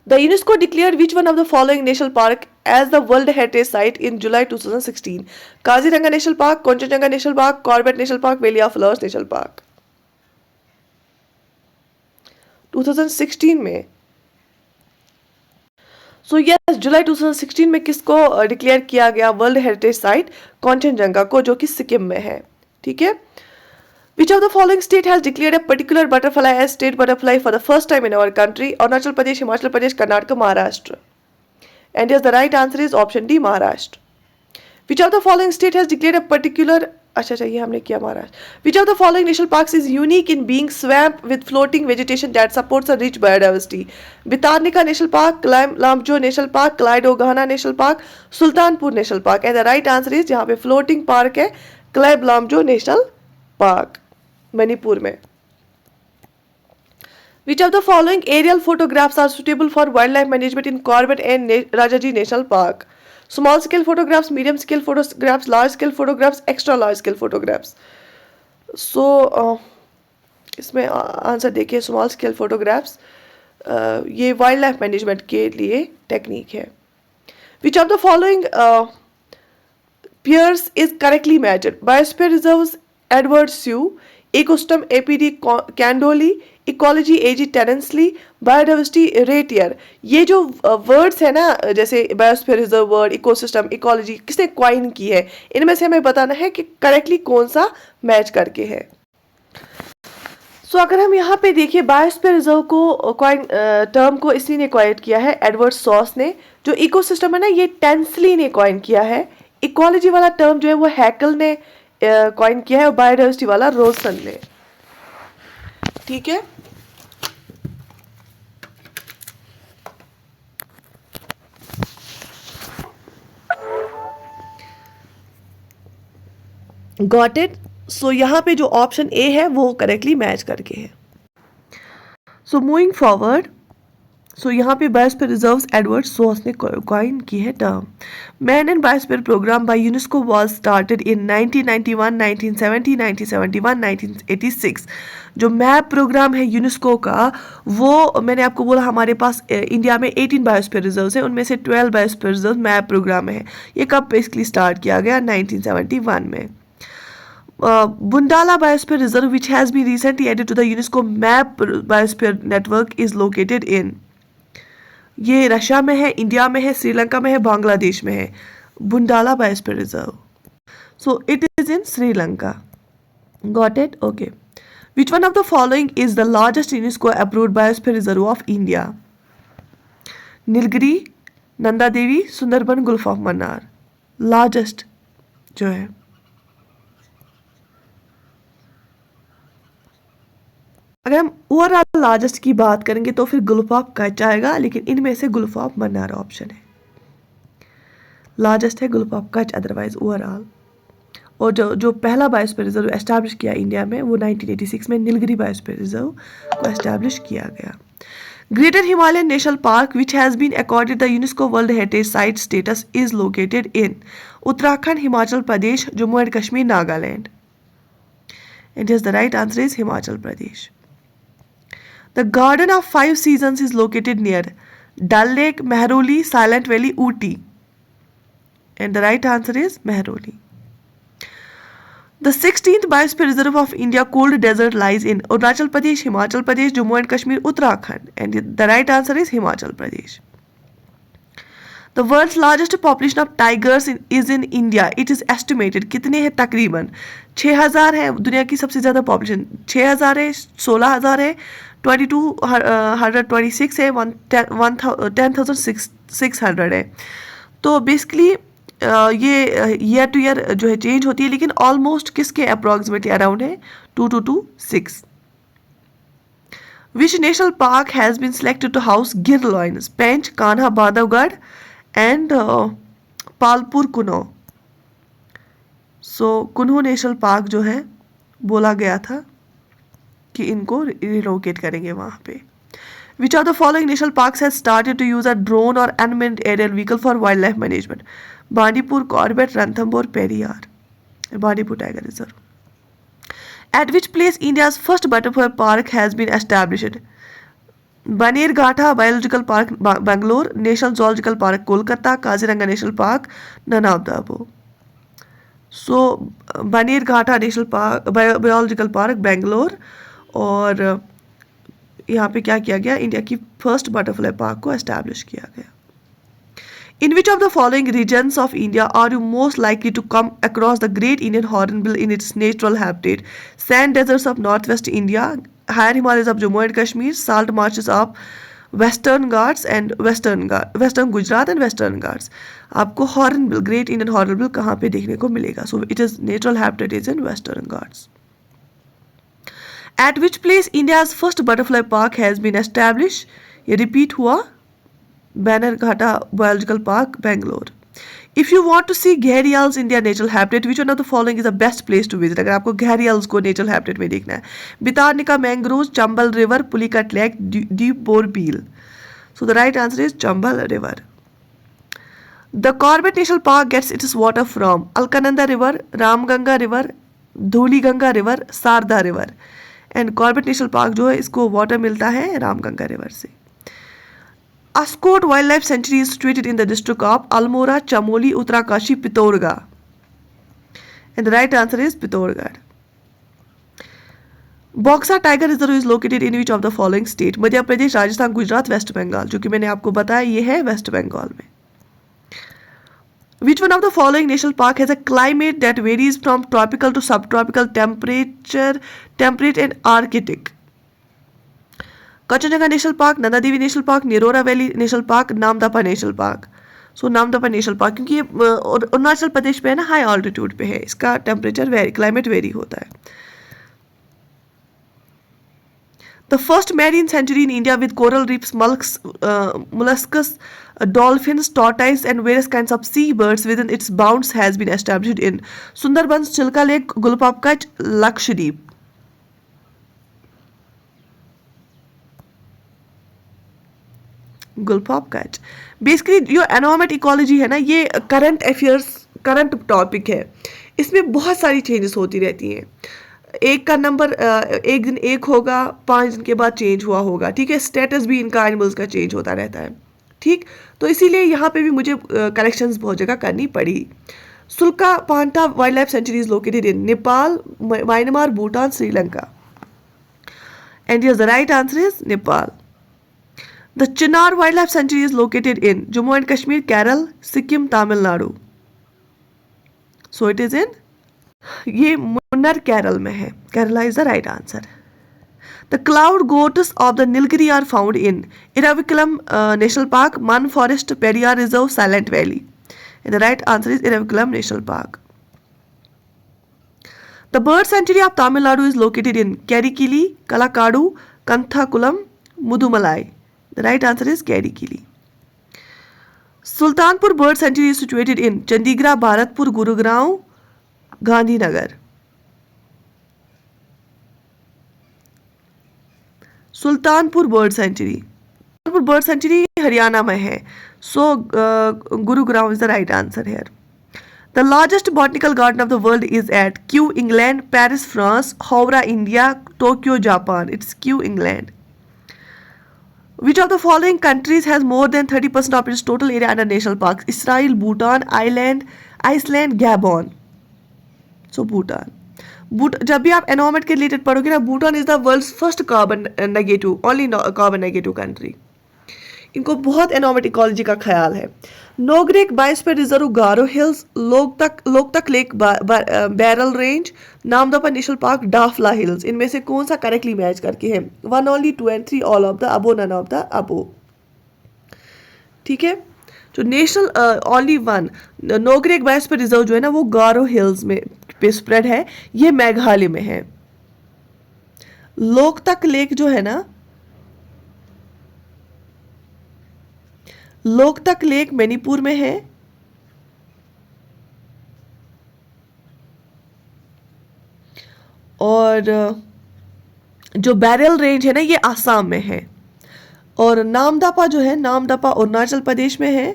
The UNESCO declared which one of the following national park as the world heritage site in July 2016? Kaziranga national park, Kanchenjunga national park, Corbett national park, valley of flowers national park. 2016 में। So yes, जुलाई 2016 में किसको declare किया गया world heritage site? Kanchenjunga को, जो कि सिक्किम में है। ठीक है। Which of the following state has declared a particular butterfly as state butterfly for the first time in our country? Arunachal Pradesh, Himachal Pradesh, Karnataka, Maharashtra. And yes, the right answer is option D, Maharashtra. Which of the following state has declared a particular अच्छा ये हमने किया Maharashtra. Which of the following national parks is unique in being swamp with floating vegetation that supports a rich biodiversity? Bhitarnika National Park, Lamjo National Park, Clyde-Ogana National Park, Sultanpur National Park. And the right answer is जहाँ पे floating park है Clyde Lamjo National Park, Manipur में. Which of the following aerial photographs are suitable for wildlife management in Corbett and Rajaji National Park? Small scale photographs, medium scale photographs, large scale photographs, extra large scale photographs. So इसमें answer देखिए, small scale photographs ये wildlife management के लिए technique है. Which of the following pairs is correctly matched? Biosphere reserves Edward Suess, ecosystem A P D Candolle, ecology A G Tansley, biodiversity रेटियर. ये जो words है ना, जैसे biosphere reserve word, ecosystem, ecology, किसने क्वाइन की है? इनमें से हमें बताना है कि करेक्टली कौन सा मैच करके है. सो अगर हम यहाँ पे देखिए, बायोस्फीयर रिजर्व को क्वाइन टर्म को इसी ने क्वाइन किया है, एडवर्ड सॉस ने. जो इकोसिस्टम है ना, ये टेंसली ने क्वाइन किया है. इकोलॉजी वाला टर्म जो है वो हैकल ने क्वाइन किया है, और बायोडाइवर्सिटी वाला रोसन ने. ठीक है. Got it. सो यहाँ पे जो ऑप्शन ए है वो करेक्टली मैच करके है. सो मूविंग फॉरवर्ड, सो यहाँ पे बायोस्फीयर रिजर्व्स एडवर्ड सोस ने कॉइन की है term. Man and biosphere programme by UNESCO was started in 1991, 1970, 1971, 1986. जो मैप प्रोग्राम है यूनेस्को का, वो मैंने आपको बोला हमारे पास इंडिया में 18 बायोस्फीयर रिजर्व्स हैं, उनमें से 12 बायोस्फीयर रिजर्व मैप प्रोग्राम है. ये कब बेसिकली स्टार्ट किया गया? 1971 में. Bundala Biosphere Reserve, which has been recently added to the UNESCO MAP Biosphere Network, is located in. ये रशिया में है, इंडिया में है, श्रीलंका में है, बांग्लादेश में है. Bundala biosphere reserve. So it is in Sri Lanka. Got it. Okay. Which one of the following is the largest UNESCO approved biosphere reserve of India? Nilgiri, Nanda Devi, Sundarban, gulf of Mannar. Largest जो है, अगर हम ओवरऑल लार्जेस्ट की बात करेंगे तो फिर गुल्फ ऑफ कच्छ आएगा, लेकिन इनमें से गुल्फ ऑफ मन्नार ऑप्शन है. लार्जेस्ट है gulf of Kutch, otherwise overall. और जो पहला बायोस्फीयर रिजर्व एस्टैब्लिश किया इंडिया में वो 1986 में नीलगिरी बायोस्फीयर रिजर्व को एस्टैब्लिश किया गया. Greater Himalayan national park which has been accorded the UNESCO world heritage site status is located in. Uttarakhand, Himachal Pradesh, Jammu and Kashmir, Nagaland. And yes, the right answer is Himachal Pradesh. The Garden of Five Seasons is located near Dal Lake, Mehrauli, Silent Valley, Ooty. And the right answer is Mehrauli. The 16th Biosphere Reserve of India Cold Desert lies in Arunachal Pradesh, Himachal Pradesh, Jammu and Kashmir, Uttarakhand. And the right answer is Himachal Pradesh. The world's largest population of tigers is in India. It is estimated कितने हैं? तकरीबन 6000 है. दुनिया की सबसे ज़्यादा population 6000 है, 16000 है, 2226 है, 10,600 है. तो बेसिकली ये ईयर टू ईयर जो है चेंज होती है, लेकिन ऑलमोस्ट किसके अप्रॉक्सीमेटली अराउंड है? 2226. Which national park has been selected to house Gir lions? Pench, Kanha, Bandhavgarh and Palpur Kuno. So Kuno national park जो है बोला गया था कि इनको रिलोकेट करेंगे वहाँ पे. Which of the following national parks has started to use a drone और unmanned aerial vehicle for wildlife management? Bandipur, Corbett, Ranthambore, Periyar. Bandipur tiger reserve. At which place India's first butterfly park has been established? Bannerghatta biological park, Bangalore, national zoological park, Kolkata, Kaziranga national park, none of the above. So Bannerghatta national park biological park, Bangalore, और यहाँ पे क्या किया गया, India की first butterfly park को establish किया गया। In which of the following regions of India are you most likely to come across the Great Indian Hornbill in its natural habitat? Sand deserts of northwest India, higher Himalayas of Jammu and Kashmir, salt marshes of Western Ghats and Western Gujarat and Western Ghats. आपको hornbill, great Indian hornbill कहाँ पे देखने को मिलेगा? सो it is natural habitat is in western Ghats. At which place India's first butterfly park has been established? ये repeat हुआ, Bannerghatta Biological Park, Bangalore. If you want to see gharials in their natural habitat, which one of the following is the best place to visit? अगर आपको gharials को natural habitat में देखना है, Bhitarnika mangroves, Chambal River, Pulicat Lake, Deep Bore Peel. So the right answer is Chambal River. The Corbett National Park gets its water from Alkananda River, Ramganga River, Dhuliganga River, Sarda River. And Corbett National Park जो है इसको water मिलता है Ramganga river से. Ascot Wildlife Sanctuary is situated in the district of Almora, Chamoli, Uttarakashi, Pithoragarh. And the right answer is Pithoragarh. Boxer Tiger Reserve is located in which of the following state? Madhya Pradesh, Rajasthan, Gujarat, West Bengal. जो कि मैंने आपको बताया ये है waste Bengal में. Which one of the following national park has a climate that varies from tropical to subtropical temperate and arctic? Kachenjunga National Park, Nanda Devi National Park, Nirora Valley National Park, Namdapha National Park. So Namdapha National Park क्योंकि ये अरुणाचल प्रदेश पे है ना, high altitude पे है, इसका temperature climate very होता है. The first marine sanctuary in India with coral reefs, mollusks, dolphins, tortoise and various kinds of seabirds within its bounds has been established in Sundarbans, Chilka Lake, Gulfab Kach, Lakshadweep. Gulfab Kach. Basically जो environment ecology है ना, ये current affairs, current topic है. इसमें बहुत सारी changes होती रहती हैं. एक का नंबर एक दिन एक होगा, 5 दिन के बाद चेंज हुआ होगा. ठीक है, स्टेटस भी इनका एनिमल्स का चेंज होता रहता है. ठीक, तो इसीलिए यहाँ पे भी मुझे करेक्शंस बहुत जगह करनी पड़ी. Shuklaphanta wild life sanctuary is located in Nepal, Myanmar, Bhutan, Sri Lanka. And yes the right answer is Nepal. The Chinar wild life sanctuary is located in Jammu and Kashmir, Kerala, Sikkim, Tamil Nadu. So it is in, ये मुन्नार केरल में है. Kerala is the right answer. The cloud goats of the Nilgiri are found in Eravikulam national park, मान forest, Periyar reserve, silent valley. The right answer is Eravikulam national park. The bird sanctuary of Tamil Nadu is located in Karikili, Kalakad, Kanthakulam, Mudumalai. The right answer is Karikili. Sultanpur bird sanctuary is situated in Chandigarh, Bharatpur, Gurugram, Gandhinagar. Sultanpur bird sanctuary Haryana में है. So Gurugram is the right answer here. The largest botanical garden of the world is at Kew, England, Paris, France, Howrah, India, Tokyo, Japan. It's Kew, England. Which of the following countries has more than 30% of its total area under national parks? Israel, Bhutan, Iceland, Gabon. So Bhutan. जब भी आप environment के related पढ़ोगे ना, Bhutan is the world's first carbon negative, only carbon negative country. इनको बहुत environment ecology का ख्याल है. Nokrek biosphere reserve, Garo hills, Loktak lake, Barail range, Namdapha national park, Dafla hills. इनमें से कौन सा करेक्टली मैच करके है? 1 only, 2 and 3, all of the above, none of the above. ठीक है, जो national only 1 Nokrek biosphere reserve जो है ना, वो गारो हिल्स में पे स्प्रेड है, ये मेघालय में है. लोकतक लेक जो है ना, लोकतक लेक मणिपुर में है. और जो बैरल रेंज है ना, ये आसाम में है. और नामदफा जो है, नामदफा अरुणाचल प्रदेश में है.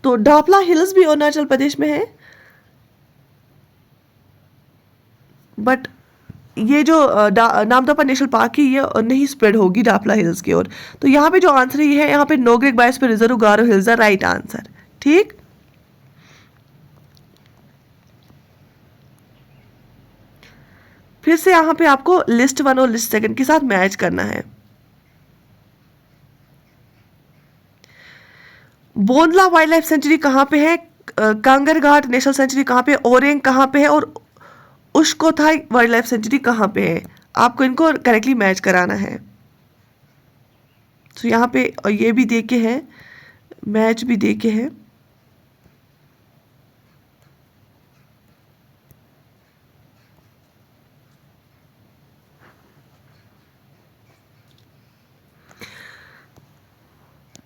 तो डाफला हिल्स भी अरुणाचल प्रदेश में है. बट ये जो नामदफा नेशनल पार्क है, ये नहीं स्प्रेड होगी डाफला हिल्स की ओर. तो यहाँ पे जो आंसर ये है, यहाँ पे Nokrek biosphere reserve, Garo hills the right answer. ठीक, फिर से यहाँ पे आपको लिस्ट 1 और लिस्ट 2 के साथ मैच करना है। बोंदला वाइल्ड लाइफ सेंचुरी कहाँ पे है, कांगर घाट नेशनल सेंचुरी कहाँ पे, ओरेंग कहाँ पे है और उश्कोथाई वाइल्ड लाइफ सेंचुरी कहाँ पे है। आपको इनको करेक्टली मैच कराना है। तो यहाँ पे ये भी देखे हैं, मैच भी देखे हैं।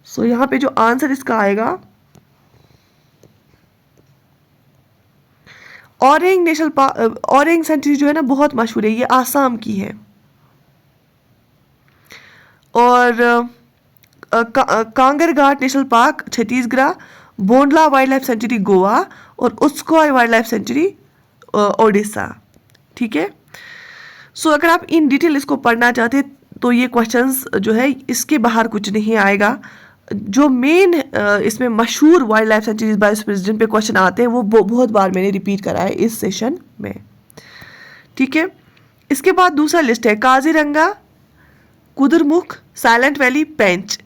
सो यहाँ पे जो आंसर इसका आएगा, औरेंग नेशनल पार्क, औरेंग सेंचुरी जो है ना बहुत मशहूर है, ये आसाम की है। और कांगर घाट national park Chhattisgarh, Bondla wild life sanctuary Goa और उत्सकोय वाइल्ड लाइफ सेंचुरी ओडिशा। ठीक है। सो अगर आप इन डिटेल इसको पढ़ना चाहते हैं तो ये क्वेश्चंस जो है इसके बाहर कुछ नहीं आएगा। जो मेन इसमें मशहूर वाइल्ड लाइफ सेंचुरीज बायोस्फीयर जिन पे क्वेश्चन आते हैं वो बहुत बार मैंने रिपीट करा है इस सेशन में। ठीक है। इसके बाद दूसरा लिस्ट है काजीरंगा, कुद्रेमुख, साइलेंट वैली, पेंच।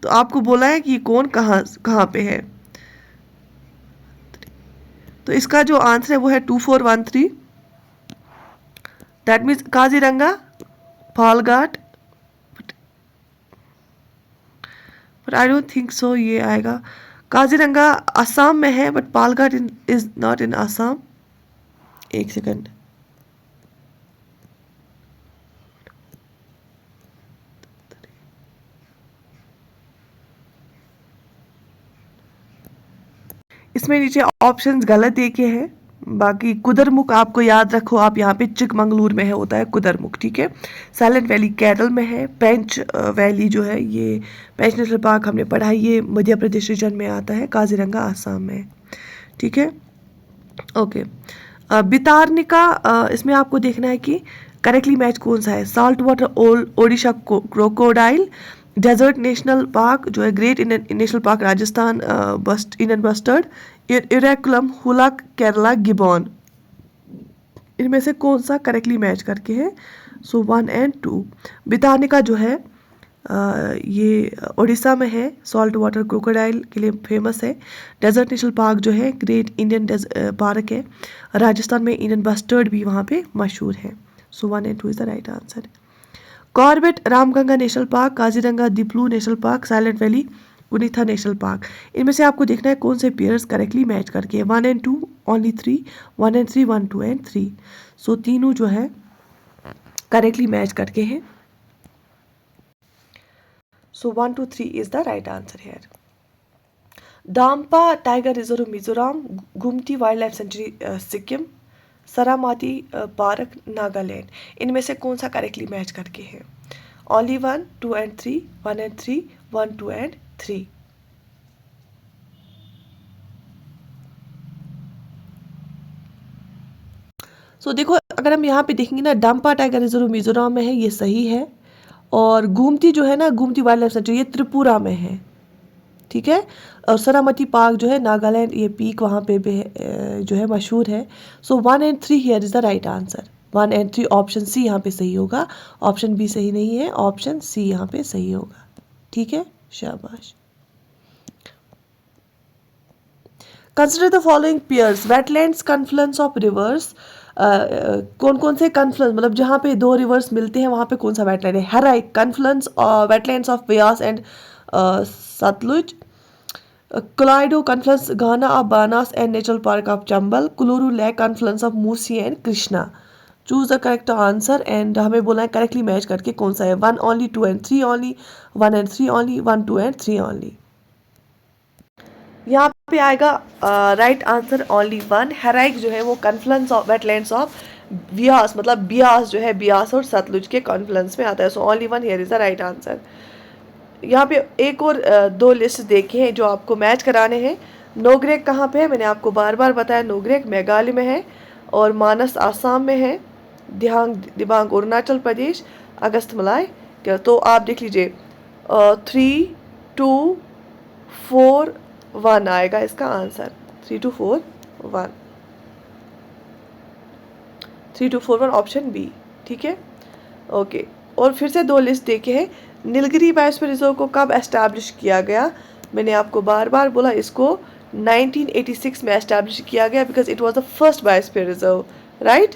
तो आपको बोला है कि कौन कहाँ पे है। तो इसका जो आंसर है वो है 2413। That means Kaziranga, Palghat, but I don't think so ये आएगा। काजीरंगा असम में है but Palghat is not in Assam. एक सेकंड, इसमें नीचे ऑप्शंस गलत देखे हैं। बाकी कुद्रेमुख आपको याद रखो, आप यहाँ पे चिकमंगलूर में है होता है कुद्रेमुख। ठीक है। साइलेंट वैली केरल में है। पेंच वैली जो है ये पेंच नेशनल पार्क हमने पढ़ा है, ये मध्य प्रदेश रीजन में आता है। काजीरंगा आसाम में। ठीक है। ओके। बितारनिका, इसमें आपको देखना है कि करेक्टली मैच कौन सा है। Salt water Odisha crocodile, desert national park जो है great Indian national park Rajasthan, Indian bustard, Eravikulam, hoolock Kerala, gibbon. इनमें से कौन सा करेक्टली मैच करके है। सो 1 और 2। बितारनिका जो है ये उड़ीसा में है, सॉल्ट वाटर क्रोकोडाइल के लिए फेमस है। डेजर्ट नेशनल पार्क जो है ग्रेट इंडियन पार्क है। राजस्थान में इंडियन बस्टर्ड भी वहाँ पे मशहूर है। सो 1 और 2 is the right answer. Corbett Ramganga national park, Kaziranga Diphlu national park, silent valley उनीथा नेशनल पार्क। इनमें से आपको देखना है कौन से पेयर्स करेक्टली मैच करके है। 1 और 2, ओनली 3, 1 और 3, 1, 2 और 3। सो तीनों जो है करेक्टली मैच करके हैं। So 1, 2, 3 is the right answer here. Dampa tiger reserve Mizoram, Gumti wild life sanctuary Sikkim, Saramati park Nagaland. इनमें से कौन सा करेक्टली मैच करके है। ओनली 1, 2 और 3, 1 और 3, 1, 2 और 3। सो देखो अगर हम यहाँ पे देखेंगे ना, डम्पा टाइगर रिजर्व मिजोरम में है, ये सही है। और गुमती जो है ना, गुमती वाइल्ड लाइफ सेंचुरी ये त्रिपुरा में है। ठीक है। और सरामती पार्क जो है नागालैंड, ये पीक वहाँ पे जो है मशहूर है। सो 1 और 3 here is the right answer. 1 और 3 ऑप्शन सी यहाँ पे सही होगा। ऑप्शन बी सही नहीं है, ऑप्शन सी यहाँ पे सही होगा। ठीक है, शाबाश। Consider the following pairs, wetlands, confluence of reverse. कौन कौन से कन्फ्लुएंस, मतलब जहाँ पे दो रिवर्स मिलते हैं वहाँ पे कौन सा वेटलैंड है। Harike, confluence wetlands of Vyas and Sutlej. Keoladeo, confluence Ghana of Banas and national park of Chambal. Kolleru lake, confluence of Musi and Krishna. Choose the correct answer and हमें बोला है करेक्टली मैच करके कौन सा है। 1 ओनली, 2 और 3 ओनली, 1 और 3 ओनली, 1, 2 और 3 ओनली। यहाँ पे आएगा राइट आंसर ओनली 1। हेराइक जो है वो confluence of wetlands of Beas, मतलब ब्यास जो है ब्यास और सतलुज के कॉन्फ्लुएंस में आता है। So only 1 here is the right answer. यहाँ पे एक और 2 लिस्ट देखे हैं जो आपको मैच कराने हैं। नोगरेक कहाँ पे है, मैंने आपको बार बार बताया। नोगरेक मेघालय में है और मानस आसाम में है। दिबांग अरुणाचल प्रदेश, अगस्तमलाई। तो आप देख लीजिए 3, 2, 4, 1 आएगा इसका आंसर। 3, 2, 4, 1। 3241 ऑप्शन बी, ठीक है। ओके, और फिर से 2 लिस्ट देखे हैं। नीलगिरी बायोस्फीयर रिजर्व को कब एस्टैब्लिश किया गया? मैंने आपको बार बार बोला इसको 1986 में एस्टैब्लिश किया गया, because it was the first biosphere reserve, right.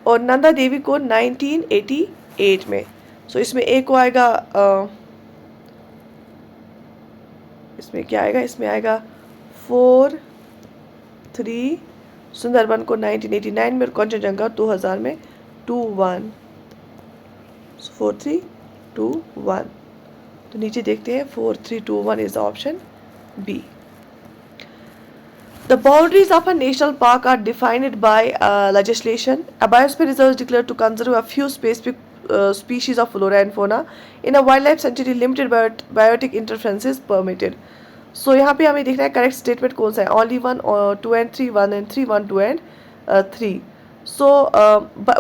और नंदा देवी को 1988 में। सो इसमें एक को आएगा, इसमें क्या आएगा, इसमें आएगा 4, 3, सुंदरबन को 1989 में और कंचनजंगा 2000 में 2, 1, 4, 3, 2, 1। तो नीचे देखते हैं 4, 3, 2, 1 is the option B. The boundaries of a national park are defined by legislation. A biosphere reserve is declared to conserve a few specific species of flora and fauna. In a wildlife sanctuary, limited biotic interference is permitted. So यहाँ पे हमें देखना है correct statement कौन सा है। Only 1, 2 and 3, 1 and 3, 1, 2 and 3. So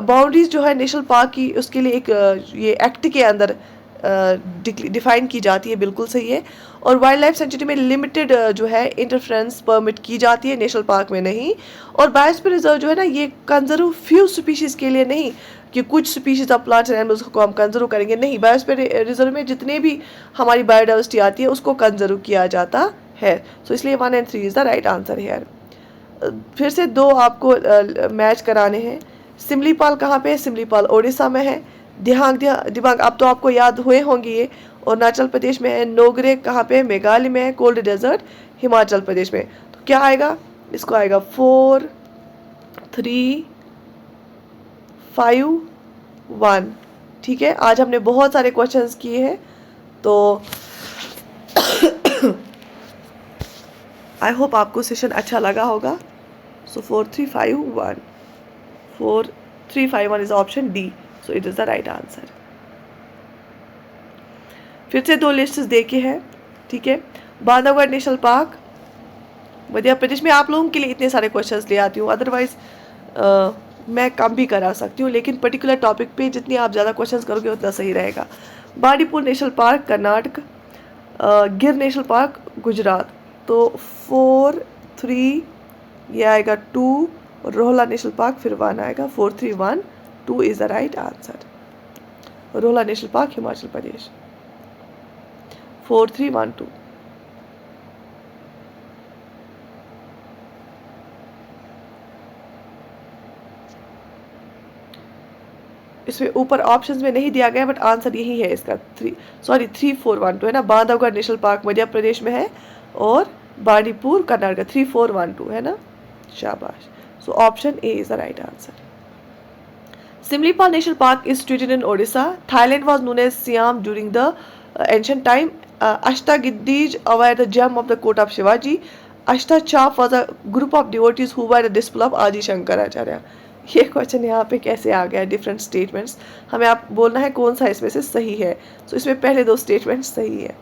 boundaries जो है नेशनल पार्क की, उसके लिए एक ये एक्ट के अंदर डिफाइन की जाती है, बिल्कुल सही है। और वाइल्ड लाइफ सेंचुरी में लिमिटेड जो है इंटरफ्रेंस परमिट की जाती है, नेशनल पार्क में नहीं। और बायोस्फीयर रिजर्व जो है ना, ये कंजर्व फ्यू स्पीशीज़ के लिए नहीं कि कुछ species of plants and animals को हम कंजर्व करेंगे, नहीं। बायोस्फीयर रिजर्व में जितने भी हमारी बायोडाइवर्सिटी आती है उसको कंजर्व किया जाता है। सो इसलिए 1 and 3 is the right answer hair. फिर से 2 आपको मैच कराने हैं। सिमलीपाल कहाँ पे है? सिमलीपाल उड़ीसा में है। दिबांग अब तो आपको याद हुए होंगे ये, अरुणाचल प्रदेश में है। नोगरे कहाँ पे है? मेघालय में है। कोल्ड डेजर्ट हिमाचल प्रदेश में। तो क्या आएगा? इसको आएगा 4, 3, 5, 1, ठीक है। आज हमने बहुत सारे क्वेश्चंस किए हैं, तो आई होप आपको सेशन अच्छा लगा होगा। सो 4, 3, 5, 1, 4, 3, 5, 1 is option D. So it is the right answer. फिर से 2 लिस्ट्स देखे हैं, ठीक है। बांधवगढ़ नेशनल पार्क मध्य प्रदेश में। आप लोगों के लिए इतने सारे क्वेश्चंस ले आती हूँ, अदरवाइज मैं कम भी करा सकती हूँ, लेकिन पर्टिकुलर टॉपिक पे जितनी आप ज़्यादा क्वेश्चंस करोगे उतना सही रहेगा। बांडीपुर नेशनल पार्क कर्नाटक, गिर नेशनल पार्क गुजरात। तो 4, 3 ये आएगा 2, और रोहला नेशनल पार्क फिर 1 आएगा। 4, 3, 1, 2 is the right answer. Rohla national park Himachal Pradesh. 4, 3, 1, 2। इसमें ऊपर ऑप्शंस में नहीं दिया गया, बट आंसर यही है इसका। 3, 4, 1, 2 है ना। बांधवगढ़ नेशनल पार्क मध्य प्रदेश में है और बांडीपुर कर्नाटक। 3, 4, 1, 2 है ना। शाबाश। सो option A is the right answer. Simlipal National Park is situated in Odisha. Thailand was known as Siam during the ancient time. Ashtagiddij were the gem of the court of Shivaji. Ashtachap was a group of devotees who were the disciple of Adi Shankaracharya. ये question यहाँ पे कैसे आ गया? Different statements हमें आप बोलना है कौन सा इसमें से सही है। सो इसमें पहले 2 स्टेटमेंट्स सही है।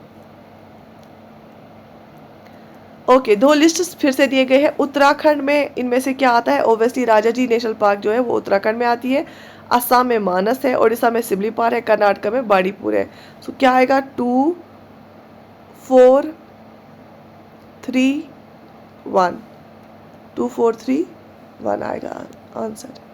ओके, 2 लिस्ट फिर से दिए गए हैं। उत्तराखंड में इनमें से क्या आता है? ओबियसली राजाजी नेशनल पार्क जो है वो उत्तराखंड में आती है। असम में मानस है। उड़ीसा में सिमलीपाल है। कर्नाटक में बांडीपुर है। सो क्या आएगा? 2, 4, 3, 1। 2, 4, 3, 1 आएगा आंसर।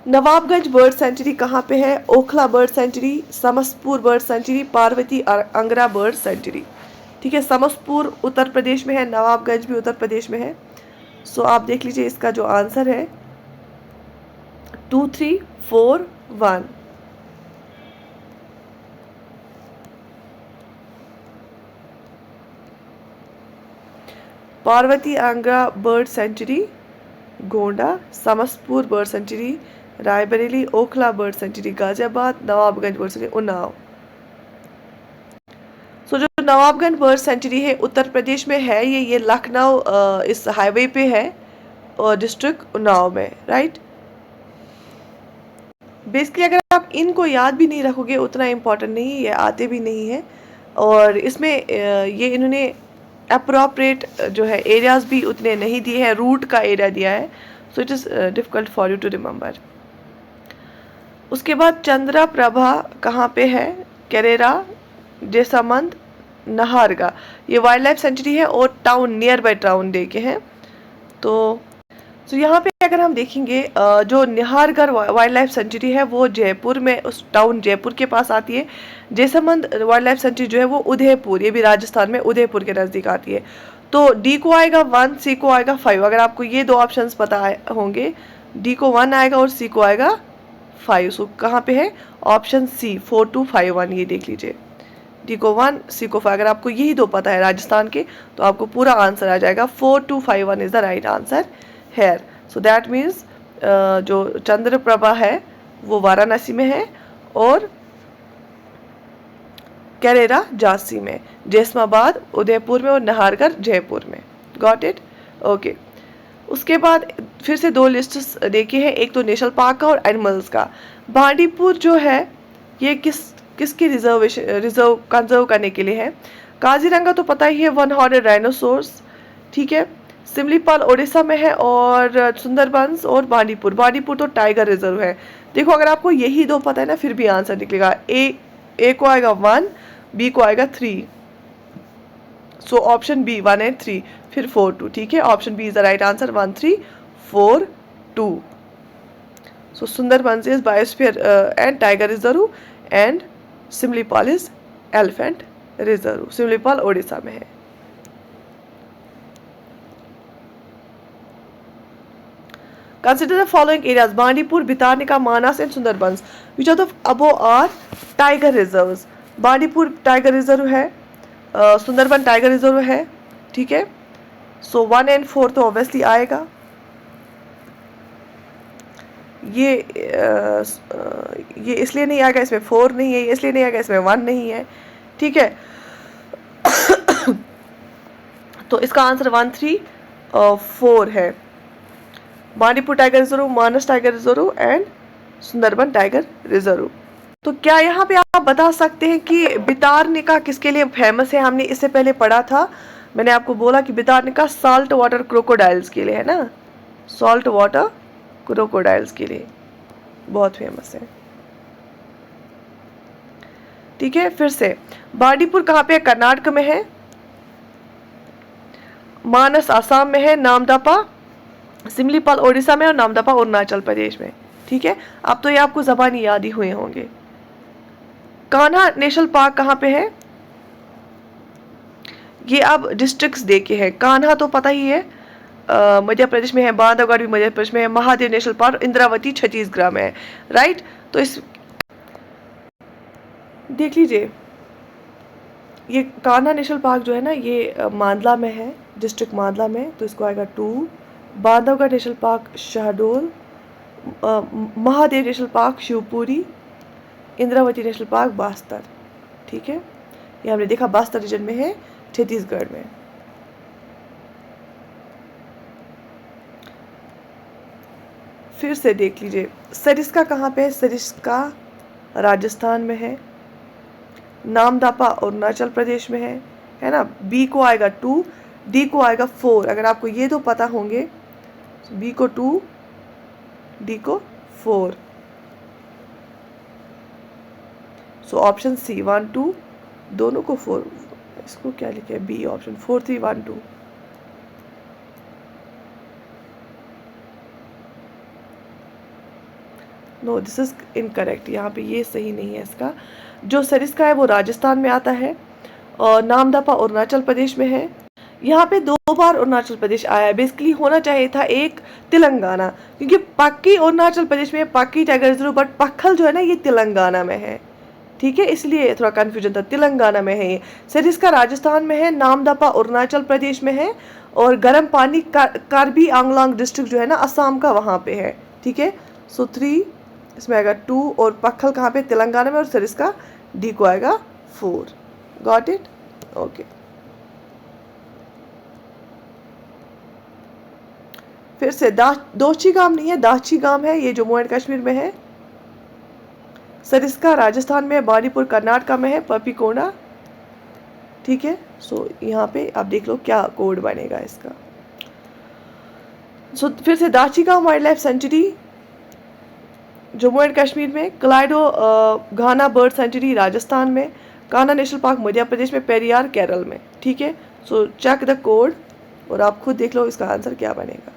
नवाबगंज बर्ड सेंचुरी कहाँ पे है? Okhla bird sanctuary, Samastpur bird sanctuary, Parvati Angra bird sanctuary, ठीक है। समस्तपुर उत्तर प्रदेश में है, नवाबगंज भी उत्तर प्रदेश में है। सो आप देख लीजिए इसका जो आंसर है 2, 3, 4, 1। Parvati Angra bird sanctuary Gonda, Samastpur bird sanctuary Raebareli, Okhla bird sanctuary Ghaziabad, Nawabganj bird sanctuary Unnao. So जो नवाबगंज बर्ड सेंचुरी है उत्तर प्रदेश में है, ये लखनऊ इस हाईवे पे है और डिस्ट्रिक्ट उन्नाव में, राइट। बेसिकली अगर आप इनको याद भी नहीं रखोगे उतना इम्पोर्टेंट नहीं है, ये आते भी नहीं है। और इसमें ये इन्होंने अप्रोप्रिएट जो है एरियाज भी उतने नहीं दिए हैं, रूट का एरिया दिया है। So it is difficult for you to remember. उसके बाद चंद्रा प्रभा कहाँ पे है? केरेला, जेसामंद, नाहरगा, ये वाइल्ड लाइफ सेंचुरी है और टाउन नियर बाय टाउन दे के हैं। तो यहाँ पे अगर हम देखेंगे जो निहारगढ़ वाइल्ड लाइफ सेंचुरी है वो जयपुर में, उस टाउन जयपुर के पास आती है। जेसमंद वाइल्ड लाइफ सेंचुरी जो है वो उदयपुर, ये भी राजस्थान में उदयपुर के नज़दीक आती है। तो डी को आएगा 1, सी को आएगा 5। अगर आपको ये दो ऑप्शंस पता होंगे, डी को 1 आएगा और सी को आएगा 5। सो कहाँ पे है? ऑप्शन सी 4251, ये देख लीजिए। डी को 1, सी को 5। अगर आपको यही दो पता है राजस्थान के तो आपको पूरा आंसर आ जाएगा। 4251 is the right answer hair. So that means जो चंद्रप्रभा है वो वाराणसी में है और कैरेरा झांसी में, जैसमाबाद उदयपुर में और नाहरगढ़ जयपुर में। Got it? ओके। उसके बाद फिर से दो लिस्ट्स देखी है, एक तो नेशनल पार्क का और एनिमल्स का। बांदीपुर जो है ये किसकी रिजर्व कंजर्व करने के लिए है? काजीरंगा तो पता ही है, 1 हॉर्नेड राइनोसोर्स, ठीक है। सिमलीपाल ओडिशा में है और सुंदरबंस और बांदीपुर तो टाइगर रिजर्व है। देखो अगर आपको यही दो पता है ना फिर भी आंसर निकलेगा। ए को आएगा 1, बी को आएगा 3। सो ऑप्शन बी 1 and 3, फिर 4 2, ठीक है। Option B is the right answer, 1 3 4 2। So Sundarbans is biosphere and tiger reserve and Similipal is elephant reserve. Similipal Odisha में है। Consider the following areas: Bandipur, Bhitarkanika, Manas and Sundarbans. Which of the above are tiger reserves? Bandipur tiger reserve है, Sundarban tiger reserve है, ठीक है। सो 1 and 4 तो obviously आएगा। ये इसलिए नहीं आएगा, इसमें 4 नहीं है, इसलिए नहीं आएगा, इसमें 1 नहीं है, ठीक है। तो इसका आंसर 1 3 4 है। Bandipur tiger reserve, Manas tiger reserve and Sundarban tiger reserve. तो क्या यहाँ पे आप बता सकते हैं कि भितारनिका किसके लिए फेमस है? हमने इससे पहले पढ़ा था, मैंने आपको बोला कि भितारनिका साल्ट वाटर क्रोकोडाइल्स के लिए है ना, सॉल्ट वाटर क्रोकोडाइल्स के लिए बहुत फेमस है, ठीक है। फिर से बांदीपुर कहाँ पे है? कर्नाटक में है। मानस आसाम में है, नामदफा सिमलीपाल ओडिशा में और नामदफा अरुणाचल प्रदेश में, ठीक है। अब तो ये आपको ज़बानी याद ही हुए होंगे। कान्हा नेशनल पार्क कहाँ पे है? ये अब डिस्ट्रिक्ट्स देखे हैं। कान्हा तो पता ही है, मध्य प्रदेश में है। बांधवगढ़ भी मध्य प्रदेश में है। महादेव नेशनल पार्क इंद्रावती छत्तीसगढ़ में है, राइट। तो इस देख लीजिए, ये कान्हा नेशनल पार्क जो है ना ये मांदला में है, डिस्ट्रिक्ट मांदला में, तो इसको आएगा 2। Bandhavgarh national park Shahdol, Mahadev national park Shivpuri, Indravati national park Bastar, ठीक है। ये हमने देखा बास्तर रीजन में है, छत्तीसगढ़ में। फिर से देख लीजिए, सरिस्का कहाँ पे है? सरिस्का राजस्थान में है। नामदफा अरुणाचल प्रदेश में है ना। बी को आएगा 2, डी को आएगा 4। अगर आपको ये दो पता होंगे, बी को 2, डी को 4। सो ऑप्शन सी 1 2, दोनों को 4। इसको क्या लिखे? B option 4 3 1 2। No, this is incorrect. यहाँ पे ये सही नहीं है। इसका जो सरिस्का है वो राजस्थान में आता है और नामदफा अरुणाचल प्रदेश में है। यहाँ पे 2 बार अरुणाचल प्रदेश आया है। बेसिकली होना चाहिए था एक तेलंगाना, क्योंकि पक्की अरुणाचल प्रदेश में पक्की टाइगर रिजर्व, बट पक्खल जो है ना ये तेलंगाना में है, ठीक है। इसलिए थोड़ा कन्फ्यूजन था। तेलंगाना में है ये। सरिस्का राजस्थान में है, नामदफा अरुणाचल प्रदेश में है और गर्म पानी कार्बी आंगलांग डिस्ट्रिक्ट जो है ना असम का, वहाँ पे है, ठीक है। सो 3 इसमें आएगा 2 और पक्खल कहाँ पे? तेलंगाना में। और सरिस्का डी को आएगा 4। Got it? ओके। फिर से दोची गांव नहीं है, दाची गांव है, ये जम्मू एंड कश्मीर में है। सरिस्का राजस्थान में है, बांदीपुर कर्नाटक में है, पपीकोंडा, ठीक है। सो यहाँ पे आप देख लो क्या कोड बनेगा इसका। सो फिर से दाची गांव wild life sanctuary Jammu and Kashmir में, क्लाइडो घाना बर्ड सेंचुरी राजस्थान में, कान्हा नेशनल पार्क मध्य प्रदेश में, पेरियार केरल में। ठीक है, सो चेक द कोड और आप खुद देख लो इसका आंसर क्या बनेगा।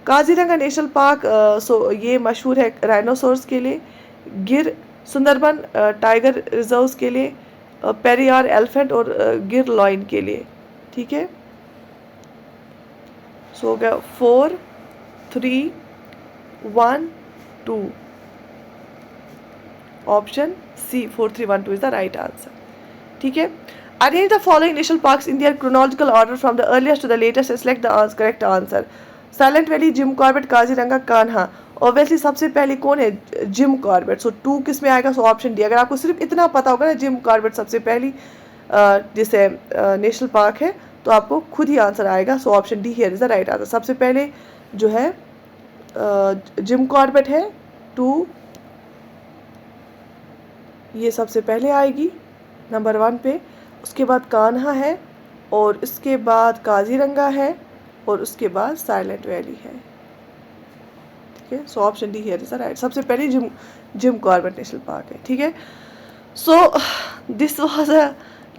काजीरंगा नेशनल पार्क सो ये मशहूर है राइनोसोर्स के लिए, गिर सुंदरबन टाइगर रिजर्व्स के लिए, पेरियार एलिफेंट और गिर लॉइन के लिए। ठीक है, सो हो गया 4 3 1 2, option C 4 3 1 2 is the right answer. ठीक है, arrange the following national parks in their chronological order from the earliest to the latest and select the correct answer. Silent Valley, Jim Corbett, Kaziranga, Kanha. Obviously सबसे पहले कौन है? Jim Corbett. सो 2 किस में आएगा? सो option D. अगर आपको सिर्फ इतना पता होगा ना जिम कॉर्बेट सबसे पहली जिसे नेशनल पार्क है, तो आपको खुद ही आंसर आएगा। सो option D here is the right answer. सबसे पहले जो है जिम कॉर्बेट है, 2 ये सबसे पहले आएगी नंबर 1 पे, उसके बाद कान्हा है, और इसके बाद काजीरंगा है, और उसके बाद साइलेंट वैली है। ठीक है, so option D here is the right. सबसे पहले जिम कॉर्बेट नेशनल पार्क है। ठीक है, so this was a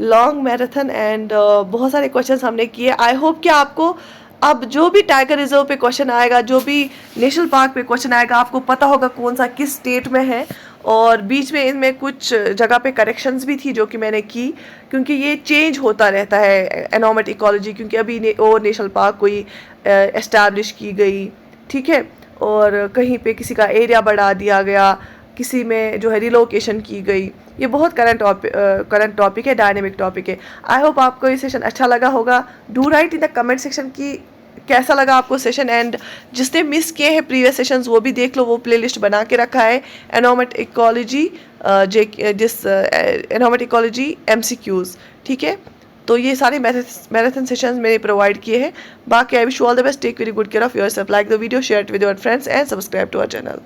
long marathon and बहुत सारे क्वेश्चंस हमने किए। आई होप कि आपको अब जो भी टाइगर रिजर्व पे क्वेश्चन आएगा, जो भी नेशनल पार्क पे क्वेश्चन आएगा, आपको पता होगा कौन सा किस स्टेट में है। और बीच में इनमें कुछ जगह पे करेक्शंस भी थी जो कि मैंने की, क्योंकि ये चेंज होता रहता है एनवायरमेंट इकोलॉजी, क्योंकि अभी वो नेशनल पार्क कोई एस्टैब्लिश की गई। ठीक है, और कहीं पे किसी का एरिया बढ़ा दिया गया, किसी में जो है रिलोकेशन की गई। ये बहुत करंट टॉपिक है, डायनेमिक टॉपिक है। आई होप आपको ये सेशन अच्छा लगा होगा। Do right in the comment section की कैसा लगा आपको सेशन, एंड जिसने मिस किए हैं प्रीवियस सेशंस वो भी देख लो, वो प्लेलिस्ट बना के रखा है environment ecology environment ecology MCQs। ठीक है, तो ये सारे मैराथन सेशंस मैंने प्रोवाइड किए हैं। बाकी I wish you all the best, take very good care of yourself, like the video, share it with your friends and subscribe to our channel.